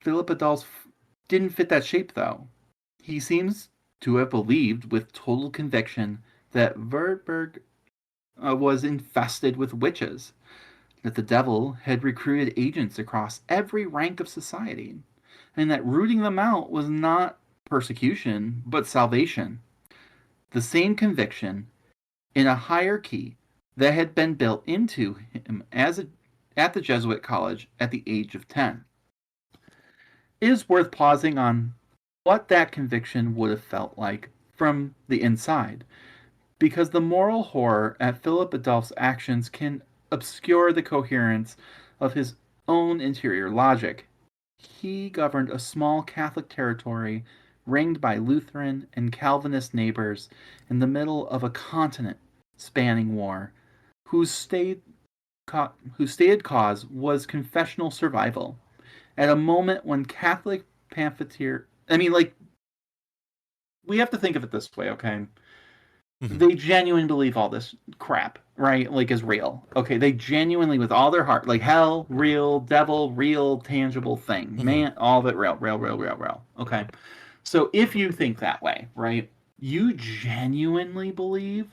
Philip Adolphe didn't fit that shape, though. He seems to have believed with total conviction that Württemberg was infested with witches, that the devil had recruited agents across every rank of society, and that rooting them out was not persecution, but salvation. The same conviction in a hierarchy that had been built into him at the Jesuit college at the age of 10. It is worth pausing on what that conviction would have felt like from the inside, because the moral horror at Philip Adolphe's actions can obscure the coherence of his own interior logic. He governed a small Catholic territory ringed by Lutheran and Calvinist neighbors in the middle of a continent spanning war, whose stated cause was confessional survival. At a moment when Catholic pamphleteer, I mean, like, we have to think of it this way, okay? Mm-hmm. They genuinely believe all this crap, right, like is real. Okay, they genuinely, with all their heart, like hell, real, devil, real, tangible thing, Mm-hmm. man, all of it real, real, real, real, real. Okay, so if you think that way, right, you genuinely believe,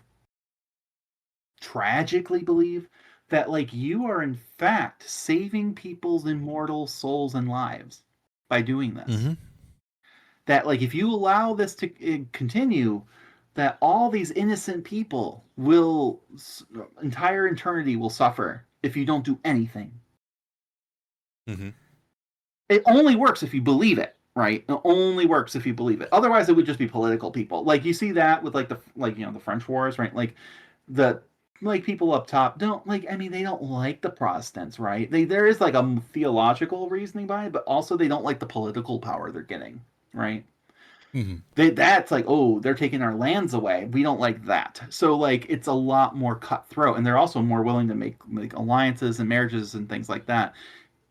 tragically believe, that like you are in fact saving people's immortal souls and lives by doing this. Mm-hmm. That like if you allow this to continue, that all these innocent people will entire eternity will suffer if you don't do anything. Mm-hmm. It only works if you believe it, right? It only works if you believe it. Otherwise it would just be political people. Like you see that with like the French wars, right? Like the like people up top don't like, I mean, they don't like the Protestants, right? There is like a theological reasoning behind it, but also they don't like the political power they're getting, right? Mm-hmm. That's like, oh, they're taking our lands away. We don't like that. So like it's a lot more cutthroat, and they're also more willing to make alliances and marriages and things like that.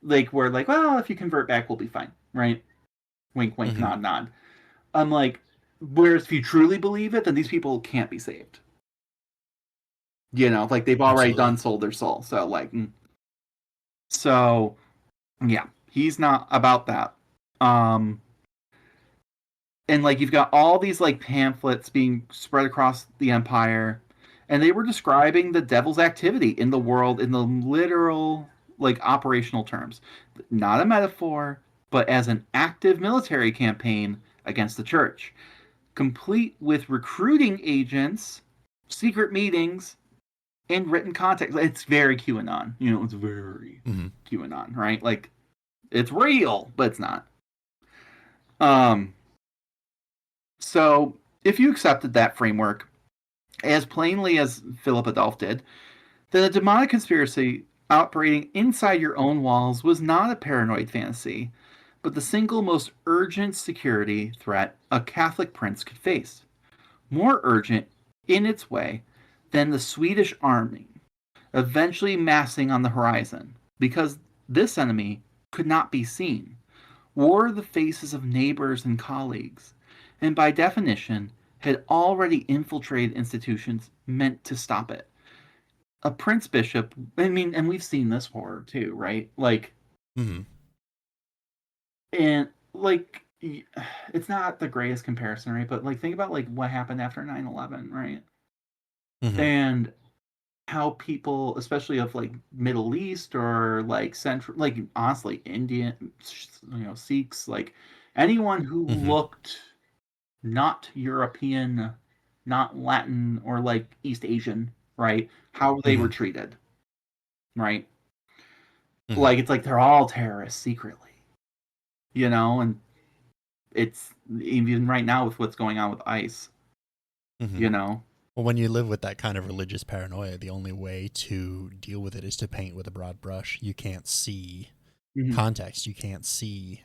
Like we're like, well, if you convert back, we'll be fine, right? Wink, wink, Mm-hmm. nod, nod. I'm like, whereas if you truly believe it, then these people can't be saved. You know, like they've already Absolutely. done sold their soul. So like, so yeah, he's not about that. Um, and like you've got all these like pamphlets being spread across the empire, and they were describing the devil's activity in the world in the literal like operational terms, not a metaphor, but as an active military campaign against the church, complete with recruiting agents, secret meetings, and written context. It's very QAnon. You know, it's very Mm-hmm. QAnon, right? Like it's real, but it's not. Um, so if you accepted that framework as plainly as Philip Adolph did, then a demonic conspiracy operating inside your own walls was not a paranoid fantasy, but the single most urgent security threat a Catholic prince could face. More urgent, in its way, than the Swedish army eventually massing on the horizon, because this enemy could not be seen, wore the faces of neighbors and colleagues, and by definition had already infiltrated institutions meant to stop it. A prince bishop, I mean, and we've seen this horror too, right? Like, Mm-hmm. and like, it's not the greatest comparison, right? But like, think about like what happened after 9/11, right? Mm-hmm. And how people, especially of like Middle East or like Central, like honestly, Indian, Sikhs, like anyone who Mm-hmm. looked not European, not Latin or like East Asian, right? How they Mm-hmm. were treated, right? Mm-hmm. Like it's like they're all terrorists secretly, and it's even right now with what's going on with ICE, Mm-hmm. you know. Well, when you live with that kind of religious paranoia, the only way to deal with it is to paint with a broad brush. You can't see Mhm. context. You can't see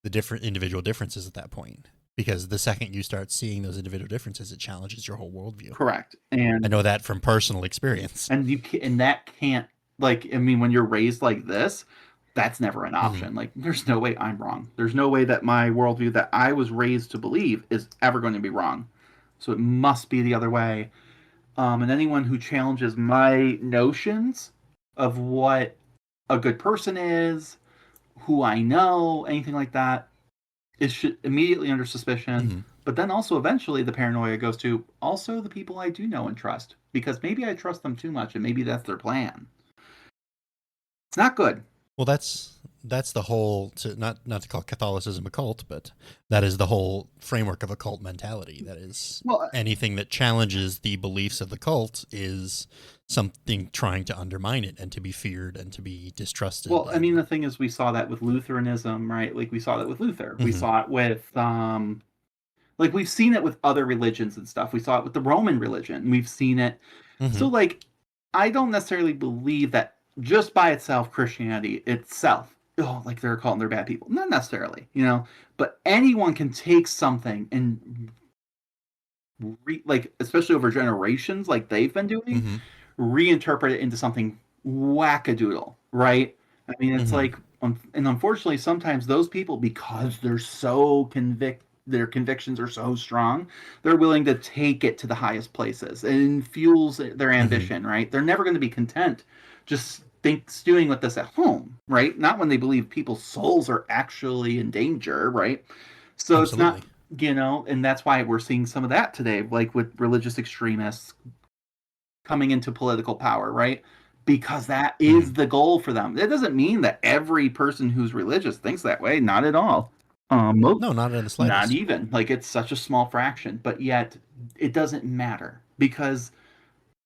the different individual differences at that point. Because the second you start seeing those individual differences, it challenges your whole worldview. Correct. I know that from personal experience. And that can't, like, I mean, when you're raised like this, that's never an Mm-hmm. option. Like there's no way I'm wrong. There's no way that my worldview that I was raised to believe is ever going to be wrong. So it must be the other way. And anyone who challenges my notions of what a good person is, who I know, anything like that, is immediately under suspicion. Mm-hmm. But then also eventually the paranoia goes to also the people I do know and trust, because maybe I trust them too much and maybe that's their plan. It's not good. Well, that's the whole to not to call Catholicism a cult, but that is the whole framework of a cult mentality. That is Well, anything that challenges the beliefs of the cult is something trying to undermine it and to be feared and to be distrusted. I mean, And the thing is, we saw that with Lutheranism, right? Like we saw that with Luther. We mm-hmm. saw it with, like we've seen it with other religions and stuff. We saw it with the Roman religion. We've seen it. Mm-hmm. So, like, I don't necessarily believe that just by itself, Christianity itself, oh, like they're calling they're bad people. Not necessarily, But anyone can take something and like, especially over generations, like they've been doing, Mm-hmm. reinterpret it into something wackadoodle, right? I mean, it's Mm-hmm. like, and unfortunately, sometimes those people, because they're so their convictions are so strong, they're willing to take it to the highest places. It fuels their Mm-hmm. ambition, right? They're never going to be content just stewing with this at home, right? Not when they believe people's souls are actually in danger, right? So it's not, Absolutely. and that's why we're seeing some of that today, like with religious extremists coming into political power, right? Because that Mm-hmm. is the goal for them. It doesn't mean that every person who's religious thinks that way. Not at all. No, not in the Not slightest. even. Like it's such a small fraction, but yet it doesn't matter because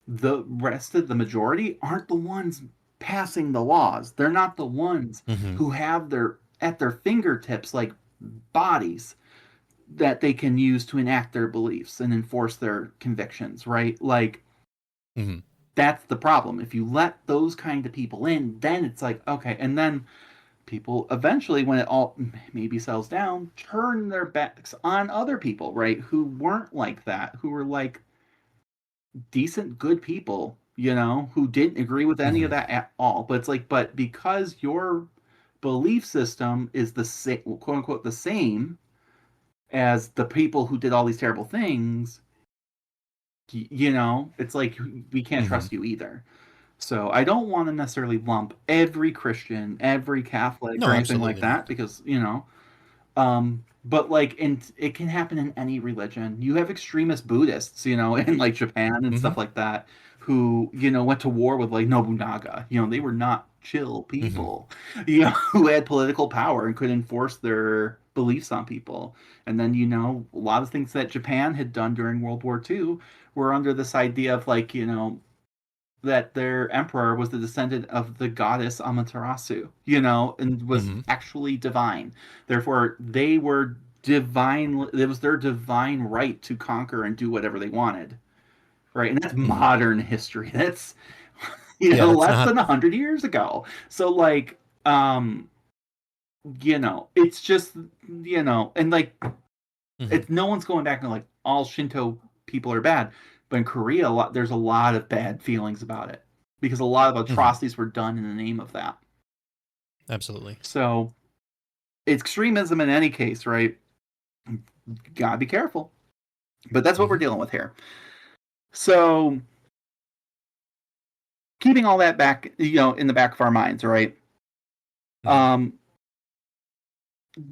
the rest of the majority aren't the ones passing the laws. They're not the ones Mm-hmm. who have their at their fingertips like bodies that they can use to enact their beliefs and enforce their convictions, right? Like Mm-hmm. that's the problem. If you let those kind of people in, then it's like, okay. And then people eventually, when it all maybe settles down, turn their backs on other people, right? Who weren't like that, who were like decent, good people, who didn't agree with any of Mm-hmm. that at all. But it's like, but because your belief system is the same, quote unquote, the same as the people who did all these terrible things, it's like we can't Mm-hmm. trust you either. So I don't want to necessarily lump every Christian, every Catholic, or No, anything like absolutely not. that because but like, and it can happen in any religion. You have extremist Buddhists, in like Japan and Mm-hmm. stuff like that, who went to war with like Nobunaga. They were not chill Mm-hmm. people, who had political power and could enforce their beliefs on people. And then a lot of things that Japan had done during World War II were under this idea of like that their emperor was the descendant of the goddess Amaterasu, and was Mm-hmm. actually divine. Therefore, they were divine. It was their divine right to conquer and do whatever they wanted, right? And that's Mm-hmm. modern history. That's Yeah, that's less not. than 100 years ago. So like, it's just and like Mm-hmm. it's no one's going back and like all Shinto people are bad, but in Korea, there's a lot of bad feelings about it because a lot of Mm-hmm. atrocities were done in the name of that. Absolutely. So extremism in any case, right? Gotta be careful. But that's what we're Mm-hmm. dealing with here. So keeping all that back, in the back of our minds, right? Mm-hmm. Um,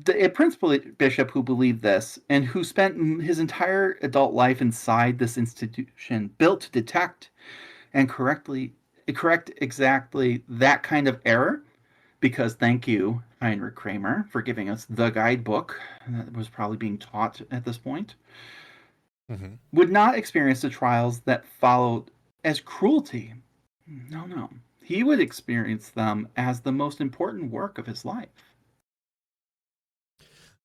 a principal bishop who believed this and who spent his entire adult life inside this institution built to detect and correct exactly that kind of error, because thank you, Heinrich Kramer, for giving us the guidebook that was probably being taught at this point, Mm-hmm. would not experience the trials that followed as cruelty. No, no. He would experience them as the most important work of his life.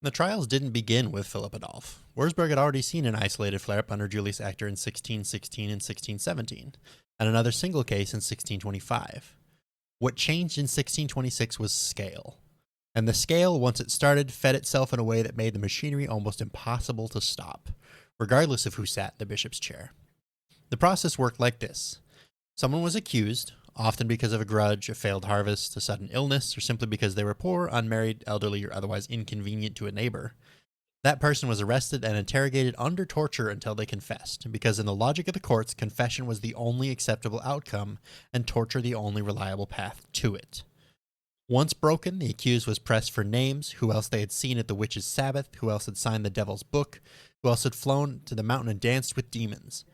The trials didn't begin with Philip Adolph. Wurzburg had already seen an isolated flare-up under Julius Actor in 1616 and 1617, and another single case in 1625. What changed in 1626 was scale. And the scale, once it started, fed itself in a way that made the machinery almost impossible to stop, regardless of who sat in the bishop's chair. The process worked like this. Someone was accused, often because of a grudge, a failed harvest, a sudden illness, or simply because they were poor, unmarried, elderly, or otherwise inconvenient to a neighbor. That person was arrested and interrogated under torture until they confessed, because in the logic of the courts, confession was the only acceptable outcome, and torture the only reliable path to it. Once broken, the accused was pressed for names, who else they had seen at the witch's sabbath, who else had signed the devil's book, who else had flown to the mountain and danced with demons.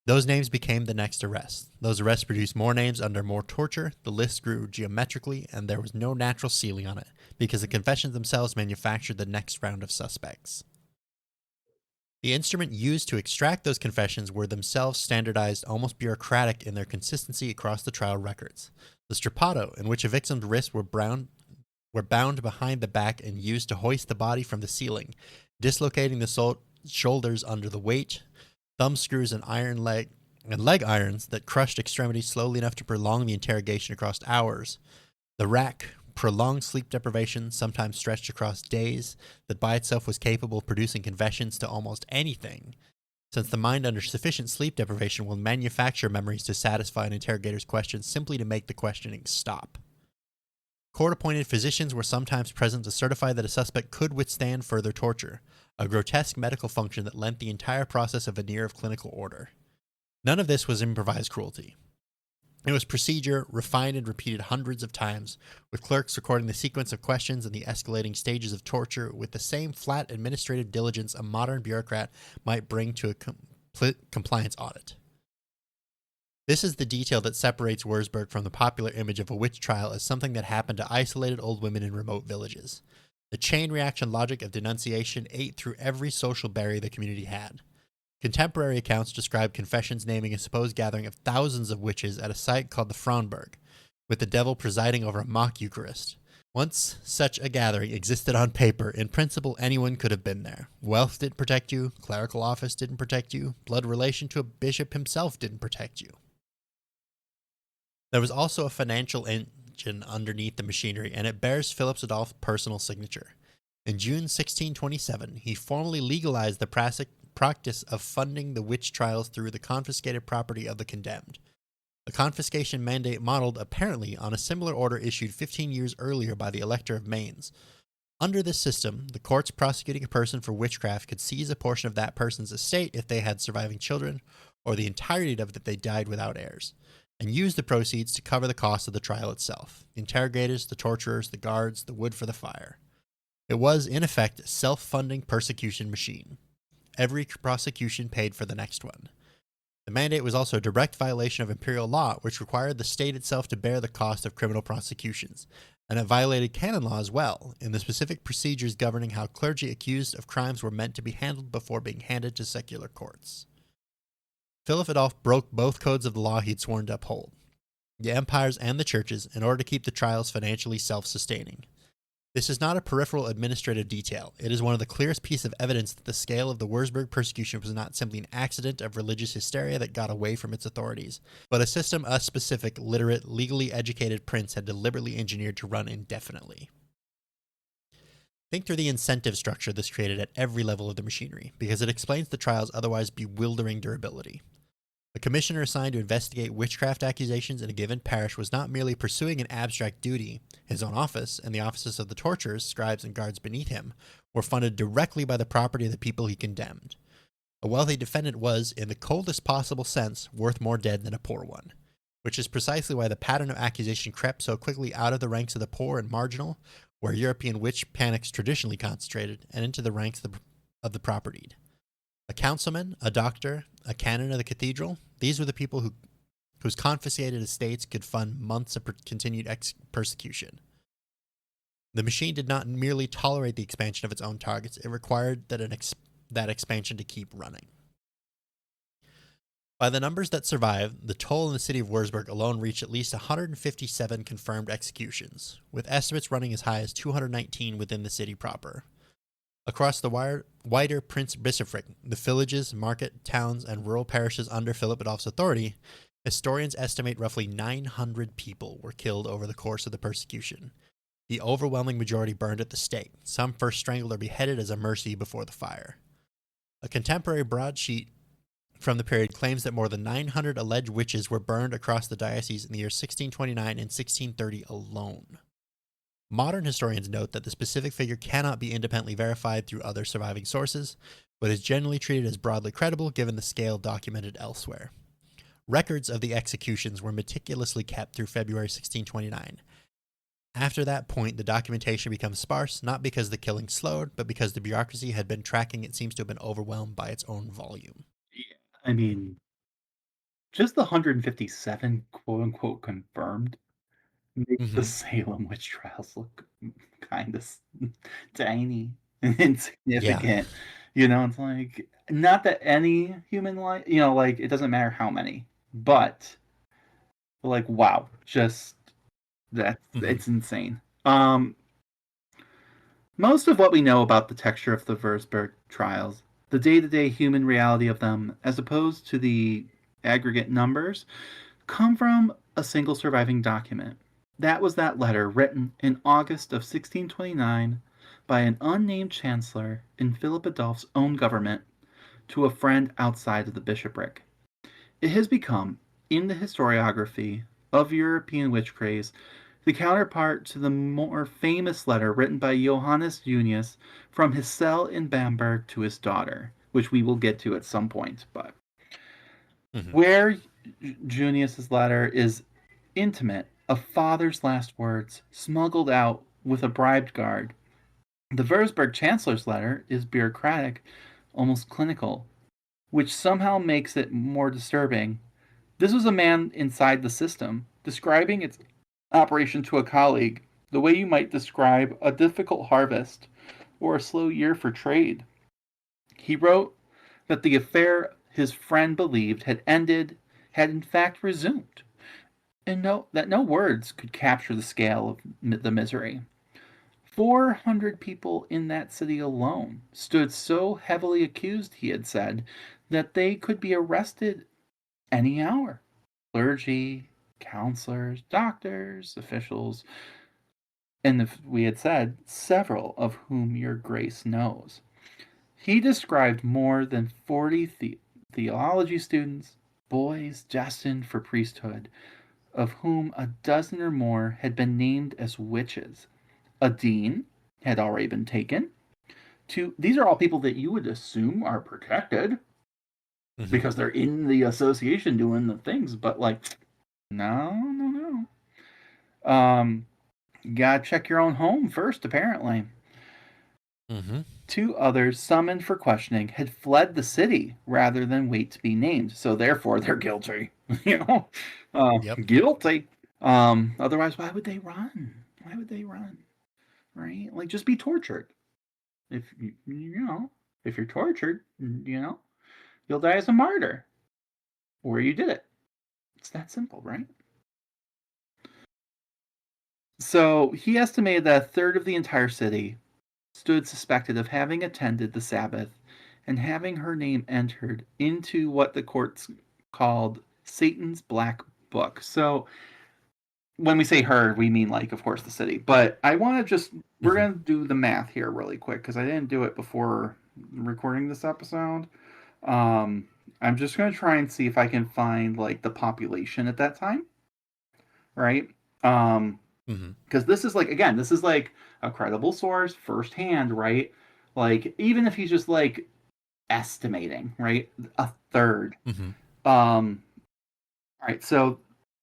Those names became the next arrest. Those arrests produced more names under more torture, the list grew geometrically, and there was no natural ceiling on it, because the confessions themselves manufactured the next round of suspects. The instrument used to extract those confessions were themselves standardized, almost bureaucratic in their consistency across the trial records. The strappato, in which a victim's wrists were bound behind the back and used to hoist the body from the ceiling, dislocating the shoulders under the weight, thumb screws and leg irons that crushed extremities slowly enough to prolong the interrogation across hours. The rack, prolonged sleep deprivation, sometimes stretched across days, that by itself was capable of producing confessions to almost anything, since the mind under sufficient sleep deprivation will manufacture memories to satisfy an interrogator's questions simply to make the questioning stop. Court-appointed physicians were sometimes present to certify that a suspect could withstand further torture, a grotesque medical function that lent the entire process a veneer of clinical order. None of this was improvised cruelty. It was procedure, refined and repeated hundreds of times, with clerks recording the sequence of questions and the escalating stages of torture with the same flat administrative diligence a modern bureaucrat might bring to a compliance audit. This is the detail that separates Wurzburg from the popular image of a witch trial as something that happened to isolated old women in remote villages. The chain reaction logic of denunciation ate through every social barrier the community had. Contemporary accounts describe confessions naming a supposed gathering of thousands of witches at a site called the Frauenberg, with the devil presiding over a mock Eucharist. Once such a gathering existed on paper, in principle anyone could have been there. Wealth didn't protect you, clerical office didn't protect you, blood relation to a bishop himself didn't protect you. There was also a financial engine underneath the machinery, and it bears Philip Adolph's personal signature. In June 1627, he formally legalized the practice of funding the witch trials through the confiscated property of the condemned. The confiscation mandate modeled, apparently, on a similar order issued 15 years earlier by the Elector of Mainz. Under this system, the courts prosecuting a person for witchcraft could seize a portion of that person's estate if they had surviving children, or the entirety of it if they died without heirs, and use the proceeds to cover the cost of the trial itself, the interrogators, the torturers, the guards, the wood for the fire. It was, in effect, a self-funding persecution machine. Every prosecution paid for the next one. The mandate was also a direct violation of imperial law, which required the state itself to bear the cost of criminal prosecutions, and it violated canon law as well, in the specific procedures governing how clergy accused of crimes were meant to be handled before being handed to secular courts. Philip Adolph broke both codes of the law he'd sworn to uphold, the empires and the churches, in order to keep the trials financially self-sustaining. This is not a peripheral administrative detail. It is one of the clearest pieces of evidence that the scale of the Wurzburg persecution was not simply an accident of religious hysteria that got away from its authorities, but a system a specific, literate, legally educated prince had deliberately engineered to run indefinitely. Think through the incentive structure this created at every level of the machinery, because it explains the trial's otherwise bewildering durability. A commissioner assigned to investigate witchcraft accusations in a given parish was not merely pursuing an abstract duty. His own office, and the offices of the torturers, scribes, and guards beneath him, were funded directly by the property of the people he condemned. A wealthy defendant was, in the coldest possible sense, worth more dead than a poor one, which is precisely why the pattern of accusation crept so quickly out of the ranks of the poor and marginal, where European witch panics traditionally concentrated, and into the ranks of the propertied. A councilman, a doctor, a canon of the cathedral, these were the people whose confiscated estates could fund months of continued persecution. The machine did not merely tolerate the expansion of its own targets, it required that expansion to keep running. By the numbers that survived, the toll in the city of Wurzburg alone reached at least 157 confirmed executions, with estimates running as high as 219 within the city proper. Across the wider Prince-Bishopric, the villages, market, towns, and rural parishes under Philip Adolph's authority, historians estimate roughly 900 people were killed over the course of the persecution. The overwhelming majority burned at the stake, some first strangled or beheaded as a mercy before the fire. A contemporary broadsheet from the period claims that more than 900 alleged witches were burned across the diocese in the years 1629 and 1630 alone. Modern historians note that the specific figure cannot be independently verified through other surviving sources, but is generally treated as broadly credible given the scale documented elsewhere. Records of the executions were meticulously kept through February 1629. After that point, the documentation becomes sparse, not because the killing slowed, but because the bureaucracy had been tracking it seems to have been overwhelmed by its own volume. Yeah, I mean, just the 157 quote unquote confirmed makes the Mm-hmm. Salem witch trials look kind of tiny and Yeah. insignificant. It's like, not that any human life, like, it doesn't matter how many, but like, wow, just Mm-hmm. it's insane. Most of what we know about the texture of the Würzburg trials, the day-to-day human reality of them, as opposed to the aggregate numbers, come from a single surviving document. That was that letter written in August of 1629 by an unnamed chancellor in Philip Adolph's own government to a friend outside of the bishopric. It has become, in the historiography of European witch craze, the counterpart to the more famous letter written by Johannes Junius from his cell in Bamberg to his daughter, which we will get to at some point. But Hmm. where Junius's letter is intimate, a father's last words smuggled out with a bribed guard. The Würzburg chancellor's letter is bureaucratic, almost clinical, which somehow makes it more disturbing. This was a man inside the system, describing its operation to a colleague the way you might describe a difficult harvest or a slow year for trade. He wrote that the affair his friend believed had ended had in fact resumed, and that no words could capture the scale of the misery. 400 people in that city alone stood so heavily accused, he had said, that they could be arrested any hour. Clergy, counselors, doctors, officials, and we had said, several of whom your grace knows. He described more than 40 theology students, boys destined for priesthood, of whom a dozen or more had been named as witches. A dean had already been taken. These are all people that you would assume are protected Hmm. because they're in the association doing the things, but like, no, no, no. You gotta check your own home first, apparently. Hmm. Two others summoned for questioning had fled the city rather than wait to be named, so therefore they're guilty. you know, Yep. guilty. Otherwise, why would they run? Why would they run? Right? Like, just be tortured. If if you're tortured, you'll die as a martyr, or you did it. It's that simple, right? So he estimated that a third of the entire city stood suspected of having attended the Sabbath and having her name entered into what the courts called Satan's Black Book. So when we say her, we mean, like, of course, the city. But I want to we're Hmm. going to do the math here really quick because I didn't do it before recording this episode. Um, I'm just going to try and see if I can find, like, the population at that time, right? Um, Hmm. because this is like, again, this is like a credible source firsthand, right? Like, even if he's just like estimating, right? A third. Hmm. Um, all right, so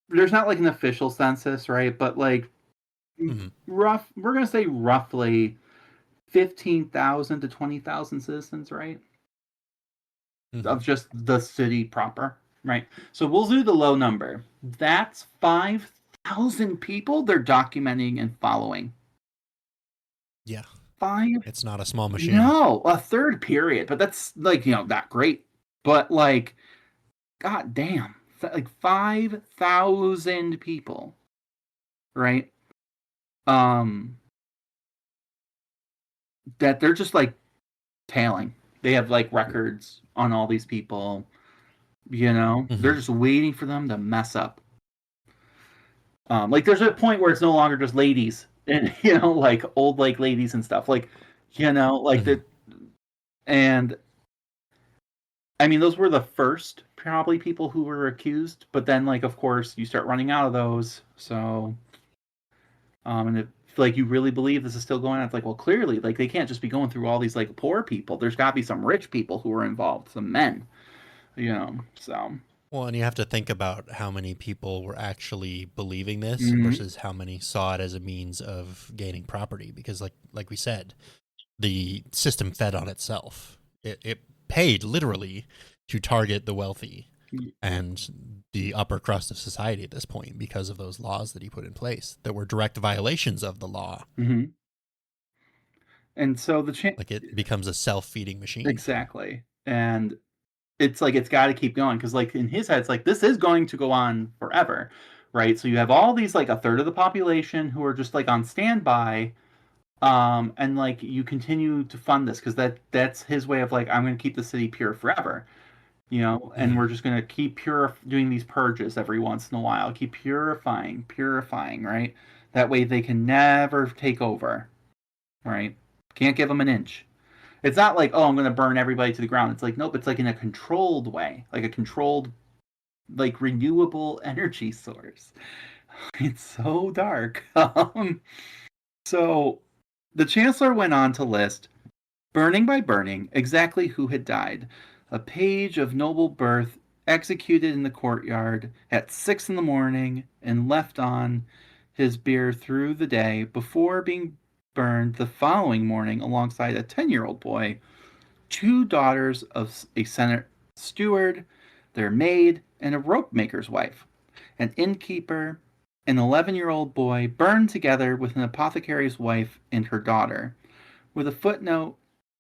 there's not like an official census, right? But like Hmm. we're gonna say roughly 15,000 to 20,000 citizens, right? Hmm. Of just the city proper, right? So we'll do the low number. That's 5,000 people they're documenting and following. Yeah. Five It's not a small machine. No, a third period, but that's like, not great. But like, god damn, like 5,000 people, right? Um, that they're just like tailing. They have like records on all these people, they're Hmm. just waiting for them to mess up. Like there's a point where it's no longer just ladies and, like old like ladies and stuff. Like, like Hmm. the, and I mean, those were the first probably people who were accused, but then, like, of course, you start running out of those. So, and if like you really believe this is still going on, it's like, well, clearly, like they can't just be going through all these like poor people. There's got to be some rich people who are involved, some men, So, Well, and you have to think about how many people were actually believing this mm-hmm, versus how many saw it as a means of gaining property. Because, like we said, the system fed on itself. It paid literally to target the wealthy and the upper crust of society at this point because of those laws that he put in place that were direct violations of the law. mm-hmm. And so Like it becomes a self-feeding machine. exactly, and it's like it's got to keep going because like in his head it's like this is going to go on forever, right? So you have all these like a third of the population who are just like on standby, and like you continue to fund this because that's his way of like, I'm going to keep the city pure forever, and Hmm. we're just going to keep doing these purges every once in a while, keep purifying, right? That way they can never take over, right? Can't give them an inch. It's not like, oh, I'm going to burn everybody to the ground. It's like, nope, it's like in a controlled way, like a controlled, like renewable energy source. It's so dark. So the Chancellor went on to list, burning by burning, exactly who had died. A page of noble birth executed in the courtyard at 6 in the morning and left on his bier through the day before being burned the following morning alongside a 10-year-old boy, two daughters of a Senate steward, their maid, and a rope maker's wife, an innkeeper, an 11-year-old boy burned together with an apothecary's wife and her daughter, with a footnote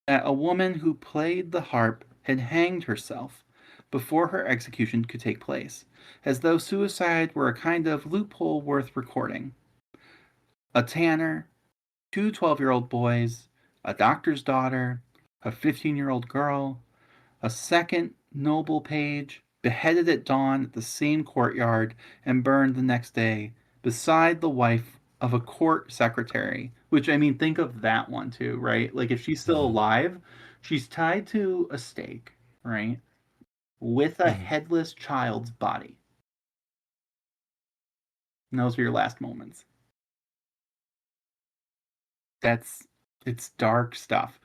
that a woman who played the harp had hanged herself before her execution could take place, as though suicide were a kind of loophole worth recording. A tanner, two 12-year-old boys, a doctor's daughter, a 15-year-old girl, a second noble page, beheaded at dawn at the same courtyard and burned the next day, beside the wife of a court secretary. Which, I mean, think of that one too, right? Like, if she's still Hmm. alive, she's tied to a stake, right? With a Hmm. headless child's body. And those are your last moments. That's, it's dark stuff.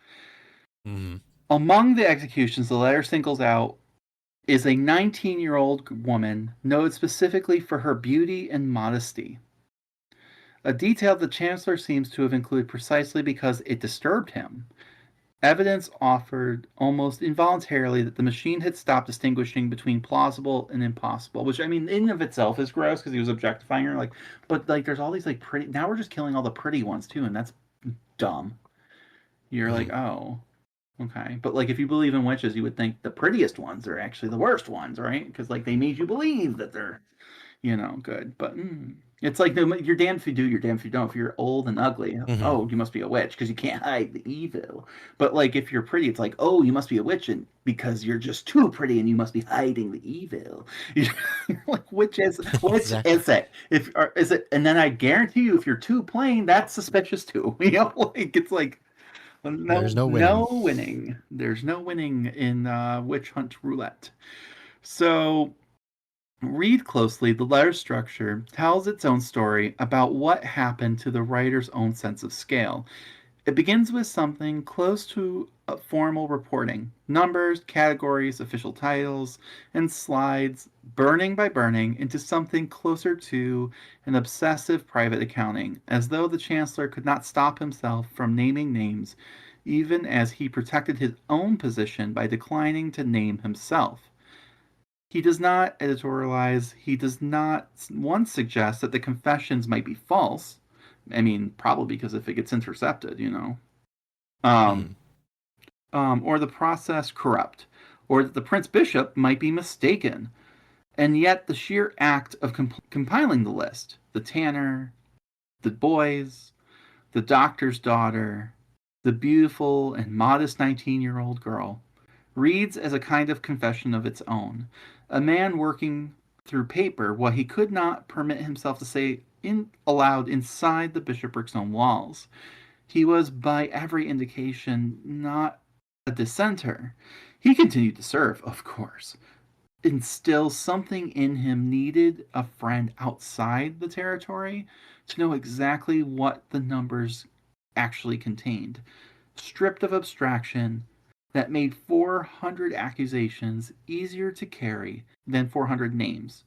Hmm. Among the executions, the letter singles out is a 19-year-old woman noted specifically for her beauty and modesty. A detail the Chancellor seems to have included precisely because it disturbed him. Evidence offered almost involuntarily that the machine had stopped distinguishing between plausible and impossible, which, I mean, in and of itself is gross because he was objectifying her. Like, but like, there's all these like pretty. Now we're just killing all the pretty ones too, and that's dumb. You're Hmm. like, oh, okay. But like, if you believe in witches, you would think the prettiest ones are actually the worst ones, right? Because like they made you believe that they're, good. But it's like you're damned if you do, you're damned if you don't. If you're old and ugly, Hmm. oh, you must be a witch because you can't hide the evil. But like if you're pretty, it's like, oh, you must be a witch and because you're just too pretty and you must be hiding the evil. You're like, which Exactly. is it? If is it? And then I guarantee you, if you're too plain, that's suspicious too. Like it's like no, There's no winning. no winning. There's no winning in witch hunt roulette. So read closely. The letter structure tells its own story about what happened to the writer's own sense of scale. It begins with something close to a formal reporting numbers, categories, official titles, and slides, burning by burning, into something closer to an obsessive private accounting, as though the Chancellor could not stop himself from naming names, even as he protected his own position by declining to name himself. He does not editorialize. He does not once suggest that the confessions might be false. I mean, probably because if it gets intercepted. Hmm. Um, or the process corrupt, or that the Prince Bishop might be mistaken. And yet, the sheer act of compiling the list, the tanner, the boys, the doctor's daughter, the beautiful and modest 19-year-old girl, reads as a kind of confession of its own. A man working through paper what he could not permit himself to say aloud inside the bishopric's own walls. He was, by every indication, not a dissenter. He continued to serve, of course, and still something in him needed a friend outside the territory to know exactly what the numbers actually contained. Stripped of abstraction, that made 400 accusations easier to carry than 400 names.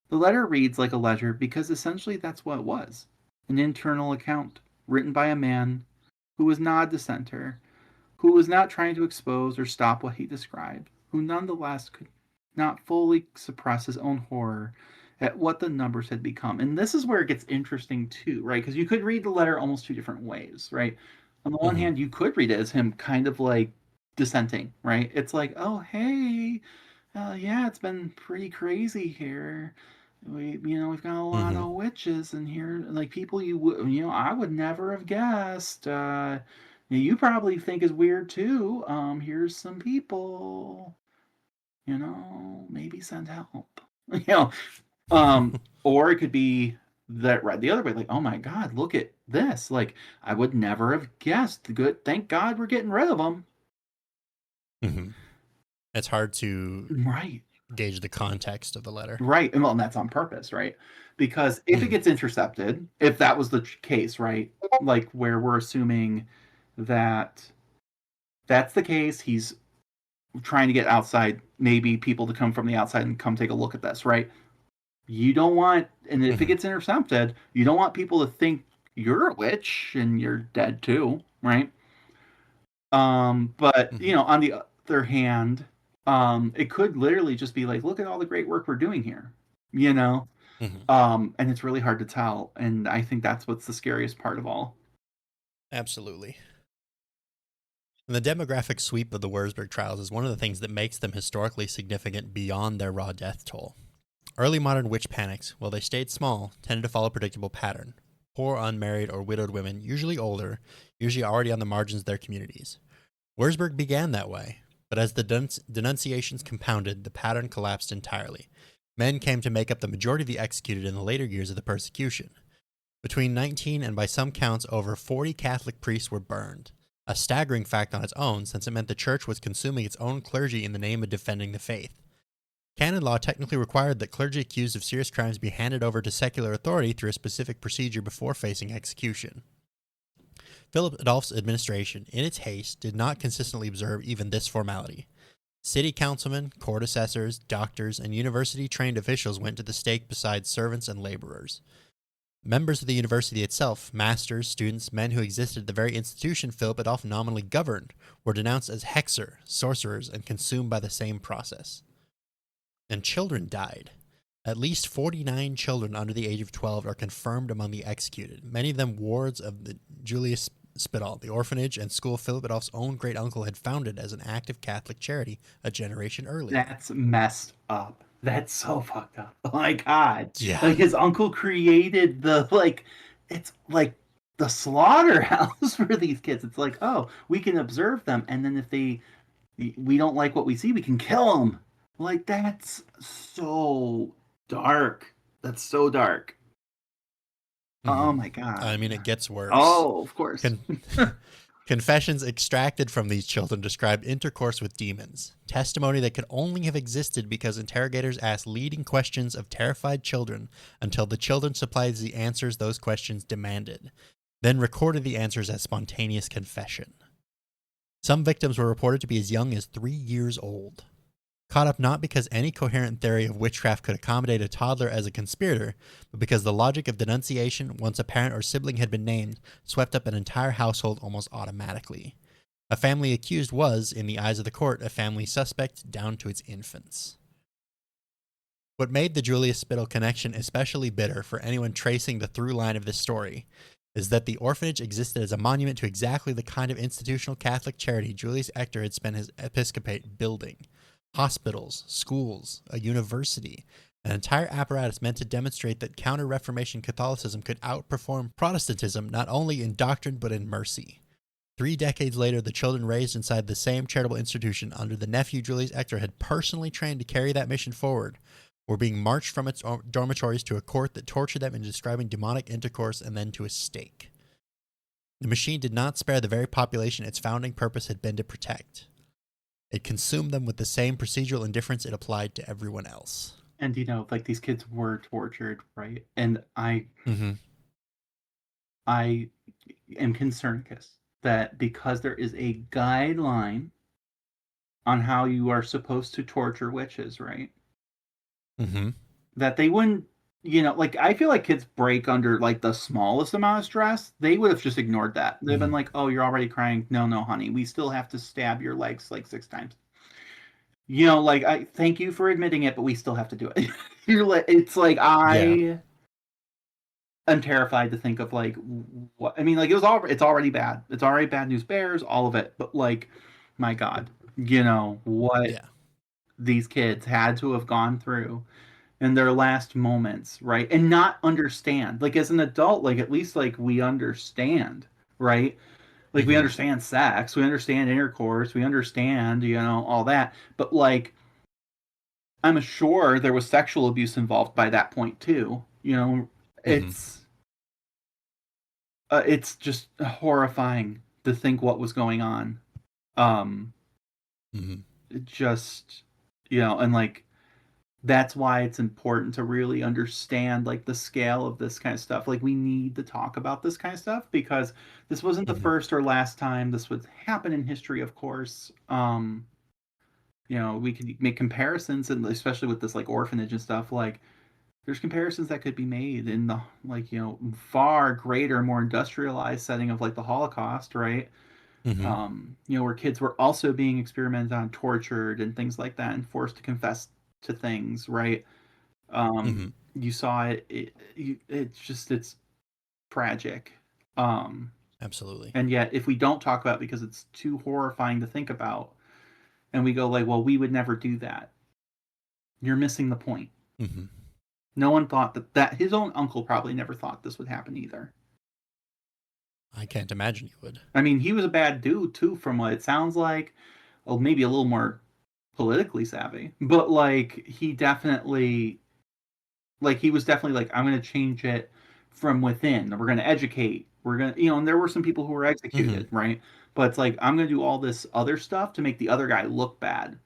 The letter reads like a ledger because essentially that's what it was, an internal account written by a man who was not a dissenter, who was not trying to expose or stop what he described, who nonetheless could not fully suppress his own horror at what the numbers had become. And this is where it gets interesting too, right? Because you could read the letter almost two different ways, right? On the one Hmm. hand, you could read it as him kind of like dissenting, right? It's like, oh, hey, yeah, it's been pretty crazy here. We've got a lot Hmm. of witches in here, like people I would never have guessed. You probably think is weird too. Here's some people, maybe send help. you know, or it could be that read the other way, like, oh my God, look at this. Like, I would never have guessed. Good, thank God we're getting rid of them. Hmm. It's hard to Right. gauge the context of the letter. Right. And well, and that's on purpose, right? Because if it Mhm. gets intercepted, if that was the case, right? Like where we're assuming that that's the case, he's trying to get outside, maybe people to come from the outside and come take a look at this, right? You don't want, and if it Mhm. gets intercepted, you don't want people to think you're a witch and you're dead too, right? But Mhm. on the other hand, it could literally just be like, look at all the great work we're doing here, you know? Mhm. And it's really hard to tell. And I think that's what's the scariest part of all. Absolutely. And the demographic sweep of the Wurzburg trials is one of the things that makes them historically significant beyond their raw death toll. Early modern witch panics, while they stayed small, tended to follow a predictable pattern. Poor, unmarried, or widowed women, usually older, usually already on the margins of their communities. Wurzburg began that way, but as the denunciations compounded, the pattern collapsed entirely. Men came to make up the majority of the executed in the later years of the persecution. Between 19 and by some counts over 40 Catholic priests were burned, a staggering fact on its own since it meant the church was consuming its own clergy in the name of defending the faith. Canon law technically required that clergy accused of serious crimes be handed over to secular authority through a specific procedure before facing execution. Philip Adolph's administration, in its haste, did not consistently observe even this formality. City councilmen, court assessors, doctors, and university trained officials went to the stake beside servants and laborers. Members of the university itself, masters, students, men who existed at the very institution Philip Adolph nominally governed, were denounced as hexer, sorcerers, and consumed by the same process. And children died. At least 49 children under the age of 12 are confirmed among the executed, many of them wards of the Julius Spital, the orphanage and school Philip Adolph's own great uncle had founded as an active Catholic charity a generation earlier. That's messed up. That's so fucked up. Oh my God. Yeah. Like his uncle created it's like the slaughterhouse for these kids. It's like, oh, we can observe them. And then if we don't like what we see, we can kill them. Like, that's so dark. That's so dark. Oh Mm-hmm. my I God. mean, it gets worse. Oh, of course. Con- Confessions extracted from these children described intercourse with demons, testimony that could only have existed because interrogators asked leading questions of terrified children until the children supplied the answers those questions demanded, then recorded the answers as spontaneous confession. Some victims were reported to be as young as 3 years old. Caught up not because any coherent theory of witchcraft could accommodate a toddler as a conspirator, but because the logic of denunciation, once a parent or sibling had been named, swept up an entire household almost automatically. A family accused was, in the eyes of the court, a family suspect down to its infants. What made the Julius Spittle connection especially bitter for anyone tracing the through line of this story is that the orphanage existed as a monument to exactly the kind of institutional Catholic charity Julius Ector had spent his episcopate building. Hospitals, schools, a university, an entire apparatus meant to demonstrate that Counter-Reformation Catholicism could outperform Protestantism not only in doctrine but in mercy. 3 decades later, the children raised inside the same charitable institution under the nephew Julius Ector had personally trained to carry that mission forward were being marched from its dormitories to a court that tortured them into describing demonic intercourse and then to a stake. The machine did not spare the very population its founding purpose had been to protect. It consumed them with the same procedural indifference it applied to everyone else. And like these kids were tortured, right? And Mm-hmm. I am concerned that because there is a guideline on how you are supposed to torture witches, right? Mm-hmm. That they wouldn't, like I feel like kids break under like the smallest amount of stress. They would have just ignored that. They've been Mm-hmm. like, "Oh, you're already crying. No, no, honey, we still have to stab your legs like 6 times." Like I thank you for admitting it, but we still have to do it. It's like Yeah. I am terrified to think of like what I mean. Like it's already bad. It's already bad news bears, all of it. But like, my God, what Yeah. these kids had to have gone through in their last moments, right? And not understand. Like as an adult, like at least like we understand, right? Like we Mm-hmm. understand sex, we understand intercourse, we understand, all that. But like I'm sure there was sexual abuse involved by that point too. Mm-hmm. It's just horrifying to think what was going on. Um Mm-hmm. just and like that's why it's important to really understand like the scale of this kind of stuff. Like we need to talk about this kind of stuff because this wasn't the Hmm. first or last time this would happen in history, of course. We could make comparisons, and especially with this like orphanage and stuff, like there's comparisons that could be made in the like far greater, more industrialized setting of like the Holocaust, right? Hmm. Where kids were also being experimented on, tortured, and things like that, and forced to confess to things, right? Hmm. You saw it. It's tragic. Um, Absolutely. and yet, if we don't talk about it because it's too horrifying to think about, and we go like, well, we would never do that, you're missing the point. Hmm. No one thought that his own uncle probably never thought this would happen either. I can't imagine you would. I mean, he was a bad dude too, from what it sounds like. Well, maybe a little more politically savvy, but like he was definitely like, I'm going to change it from within. We're going to educate. We're going to, and there were some people who were Hmm. executed, right? But it's like, I'm going to do all this other stuff to make the other guy look bad.